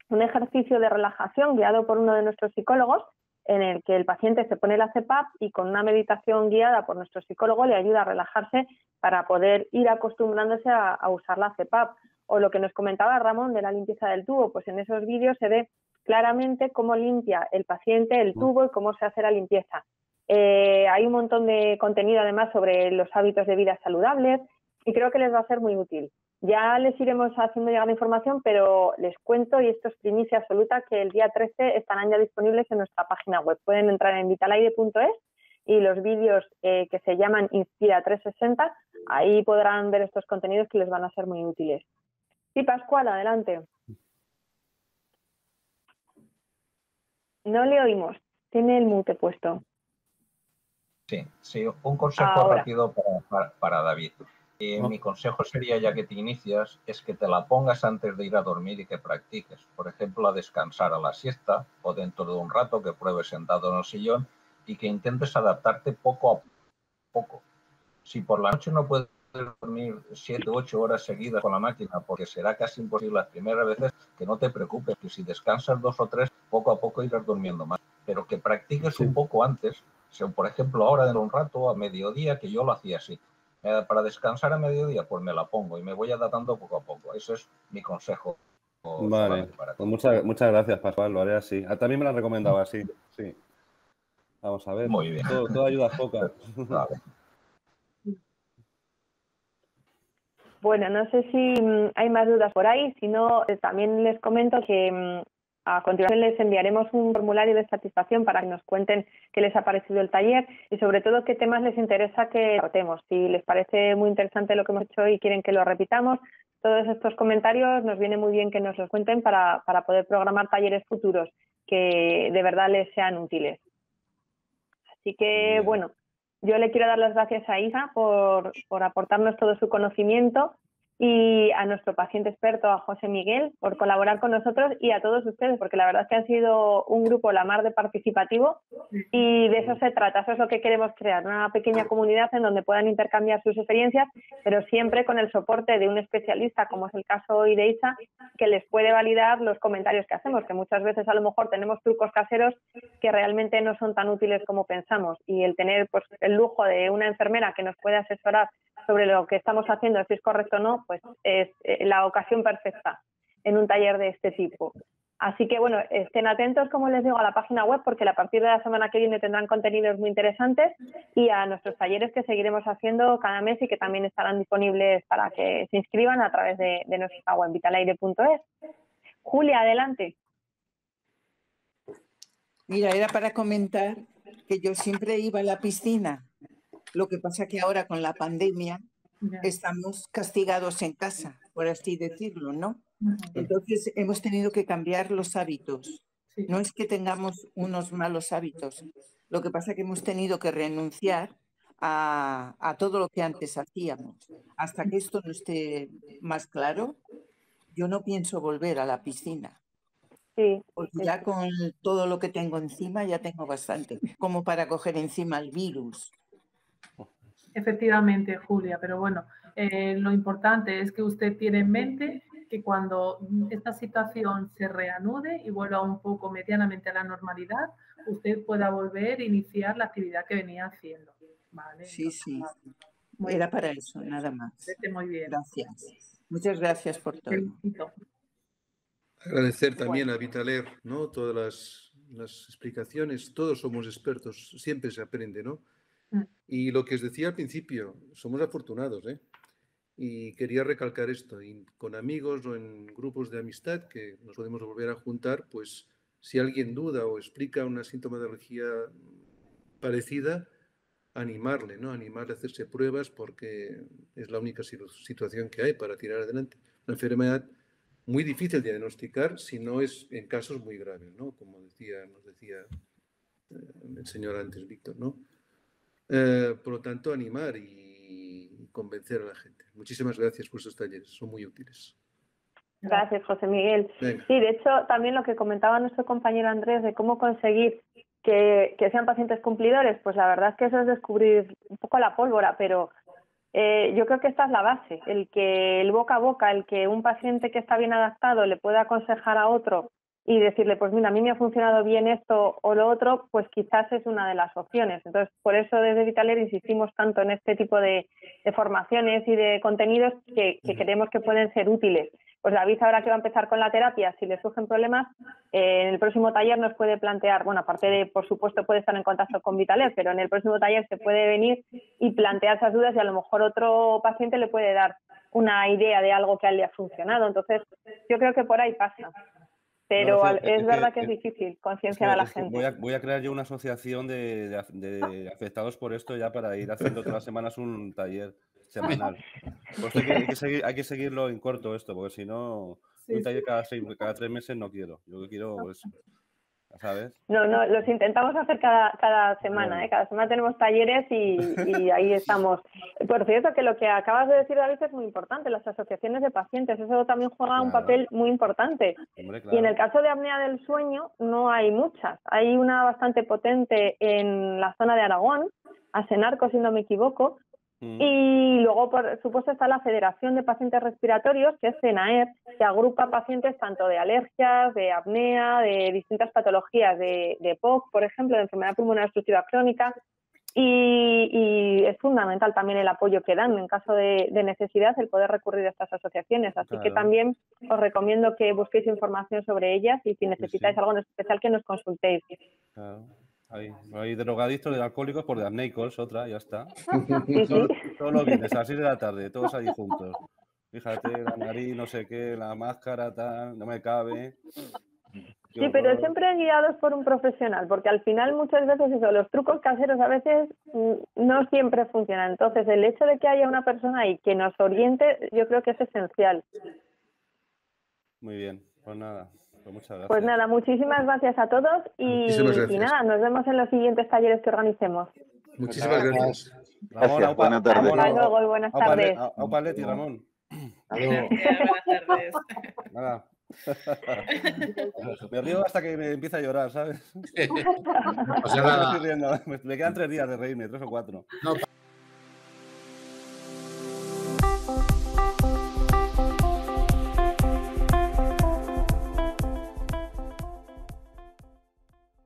un ejercicio de relajación guiado por uno de nuestros psicólogos en el que el paciente se pone la CPAP y con una meditación guiada por nuestro psicólogo le ayuda a relajarse para poder ir acostumbrándose a usar la CPAP. O lo que nos comentaba Ramón de la limpieza del tubo, pues en esos vídeos se ve claramente cómo limpia el paciente el tubo y cómo se hace la limpieza. Hay un montón de contenido además sobre los hábitos de vida saludables y creo que les va a ser muy útil. Ya les iremos haciendo llegar la información, pero les cuento, y esto es primicia absoluta, que el día 13 estarán ya disponibles en nuestra página web. Pueden entrar en vitalaire.es y los vídeos que se llaman Inspira 360, ahí podrán ver estos contenidos que les van a ser muy útiles. Sí, Pascual, adelante. No le oímos. Tiene el mute puesto. Sí, un consejo rápido para David. Mi consejo sería, ya que te inicias, es que te la pongas antes de ir a dormir y que practiques. Por ejemplo, a descansar a la siesta o dentro de un rato que pruebes sentado en el sillón y que intentes adaptarte poco a poco. Si por la noche no puedes dormir 7 u 8 horas seguidas con la máquina, porque será casi imposible las primeras veces, que no te preocupes, que si descansas 2 o 3, poco a poco irás durmiendo más. Pero que practiques un poco antes, por ejemplo, ahora en un rato, a mediodía, que yo lo hacía así. Para descansar a mediodía, pues me la pongo y me voy adaptando poco a poco. Ese es mi consejo. Vale, pues muchas gracias, Pascual, lo haré así. También me la recomendaba así, sí. Vamos a ver. Muy bien. Todo ayuda poca. Vale. Bueno, no sé si hay más dudas por ahí, si no, también les comento que a continuación les enviaremos un formulario de satisfacción para que nos cuenten qué les ha parecido el taller y sobre todo qué temas les interesa que tratemos. Si les parece muy interesante lo que hemos hecho y quieren que lo repitamos, todos estos comentarios nos viene muy bien que nos los cuenten para poder programar talleres futuros que de verdad les sean útiles. Así que, bueno, yo le quiero dar las gracias a Isa por aportarnos todo su conocimiento y a nuestro paciente experto, a José Miguel, por colaborar con nosotros y a todos ustedes, porque la verdad es que han sido un grupo la mar de participativo y de eso se trata, eso es lo que queremos crear, una pequeña comunidad en donde puedan intercambiar sus experiencias, pero siempre con el soporte de un especialista, como es el caso hoy de Isa, que les puede validar los comentarios que hacemos, que muchas veces a lo mejor tenemos trucos caseros que realmente no son tan útiles como pensamos y el tener pues el lujo de una enfermera que nos puede asesorar sobre lo que estamos haciendo, si es correcto o no, pues es la ocasión perfecta en un taller de este tipo. Así que, bueno, estén atentos, como les digo, a la página web, porque a partir de la semana que viene tendrán contenidos muy interesantes y a nuestros talleres que seguiremos haciendo cada mes y que también estarán disponibles para que se inscriban a través de nuestra web, vitalaire.es. Julia, adelante. Mira, era para comentar que yo siempre iba a la piscina. Lo que pasa que ahora con la pandemia estamos castigados en casa, por así decirlo, ¿no? Entonces hemos tenido que cambiar los hábitos. No es que tengamos unos malos hábitos. Lo que pasa es que hemos tenido que renunciar a todo lo que antes hacíamos. Hasta que esto no esté más claro, yo no pienso volver a la piscina. Sí. Porque ya con todo lo que tengo encima ya tengo bastante, como para coger encima el virus. Efectivamente, Julia, pero bueno, lo importante es que usted tiene en mente que cuando esta situación se reanude y vuelva un poco medianamente a la normalidad, usted pueda volver a iniciar la actividad que venía haciendo. ¿Vale? Sí, Entonces, sí. Era para eso, nada más. Muy bien. Gracias. Muchas gracias por todo. Agradecer también a Vitaler, ¿no? Todas las explicaciones. Todos somos expertos, siempre se aprende, ¿no? Y lo que os decía al principio, somos afortunados, ¿eh? Y quería recalcar esto, y con amigos o en grupos de amistad que nos podemos volver a juntar, pues si alguien duda o explica una sintomatología parecida, animarle, ¿no? Animarle a hacerse pruebas porque es la única situación que hay para tirar adelante. Una enfermedad muy difícil de diagnosticar si no es en casos muy graves, ¿no? Como nos decía el señor antes, Víctor, ¿no? Por lo tanto, animar y convencer a la gente. Muchísimas gracias por estos talleres, son muy útiles. Gracias, José Miguel. Venga. Sí, de hecho, también lo que comentaba nuestro compañero Andrés de cómo conseguir que sean pacientes cumplidores, pues la verdad es que eso es descubrir un poco la pólvora, pero yo creo que esta es la base, el boca a boca, el que un paciente que está bien adaptado le pueda aconsejar a otro y decirle, pues mira, a mí me ha funcionado bien esto o lo otro, pues quizás es una de las opciones. Entonces, por eso desde Vitaler insistimos tanto en este tipo de formaciones y de contenidos que creemos que pueden ser útiles. Pues David, ahora que va a empezar con la terapia, si le surgen problemas, en el próximo taller nos puede plantear, bueno, aparte de, por supuesto, puede estar en contacto con Vitaler, pero en el próximo taller se puede venir y plantear esas dudas y a lo mejor otro paciente le puede dar una idea de algo que a él le ha funcionado. Entonces, yo creo que por ahí pasa. Pero es verdad que es difícil concienciar a la gente. Voy a crear yo una asociación de afectados por esto ya para ir haciendo todas las semanas un taller semanal. Pues hay que seguirlo en corto esto, porque si no, un taller cada 3 meses no quiero. Yo quiero eso, ¿sabes? No, los intentamos hacer cada semana, bueno. Cada semana tenemos talleres y ahí estamos. Por cierto, que lo que acabas de decir, David, es muy importante, las asociaciones de pacientes, eso también juega un papel muy importante. Hombre, claro. Y en el caso de apnea del sueño no hay muchas, hay una bastante potente en la zona de Aragón, Asenarco, si no me equivoco, y luego, por supuesto, está la Federación de Pacientes Respiratorios, que es CENAER, que agrupa pacientes tanto de alergias, de apnea, de distintas patologías, de POC, por ejemplo, de enfermedad pulmonar obstructiva crónica, y es fundamental también el apoyo que dan en caso de necesidad, el poder recurrir a estas asociaciones. Así que también os recomiendo que busquéis información sobre ellas y si necesitáis algo en especial que nos consultéis. Claro. Hay drogadictos, de alcohólicos, por de apneicos, otra, ya está. Solo vienes a las 6 de la tarde, todos ahí juntos. Fíjate, la nariz, no sé qué, la máscara, tal, no me cabe. Sí, pero siempre guiados por un profesional, porque al final muchas veces eso, los trucos caseros a veces no siempre funcionan. Entonces, el hecho de que haya una persona ahí que nos oriente, yo creo que es esencial. Muy bien, pues nada. Pues muchas gracias. Pues nada, muchísimas gracias a todos y nada, nos vemos en los siguientes talleres que organicemos. Muchísimas gracias. Ramón, buenas tardes. Hasta luego y buenas tardes. Aupa Leti, Ramón. Buenas tardes. Nada. Me río hasta que me empieza a llorar, ¿sabes? O sea, me quedan 3 días de reírme, 3 o 4. No.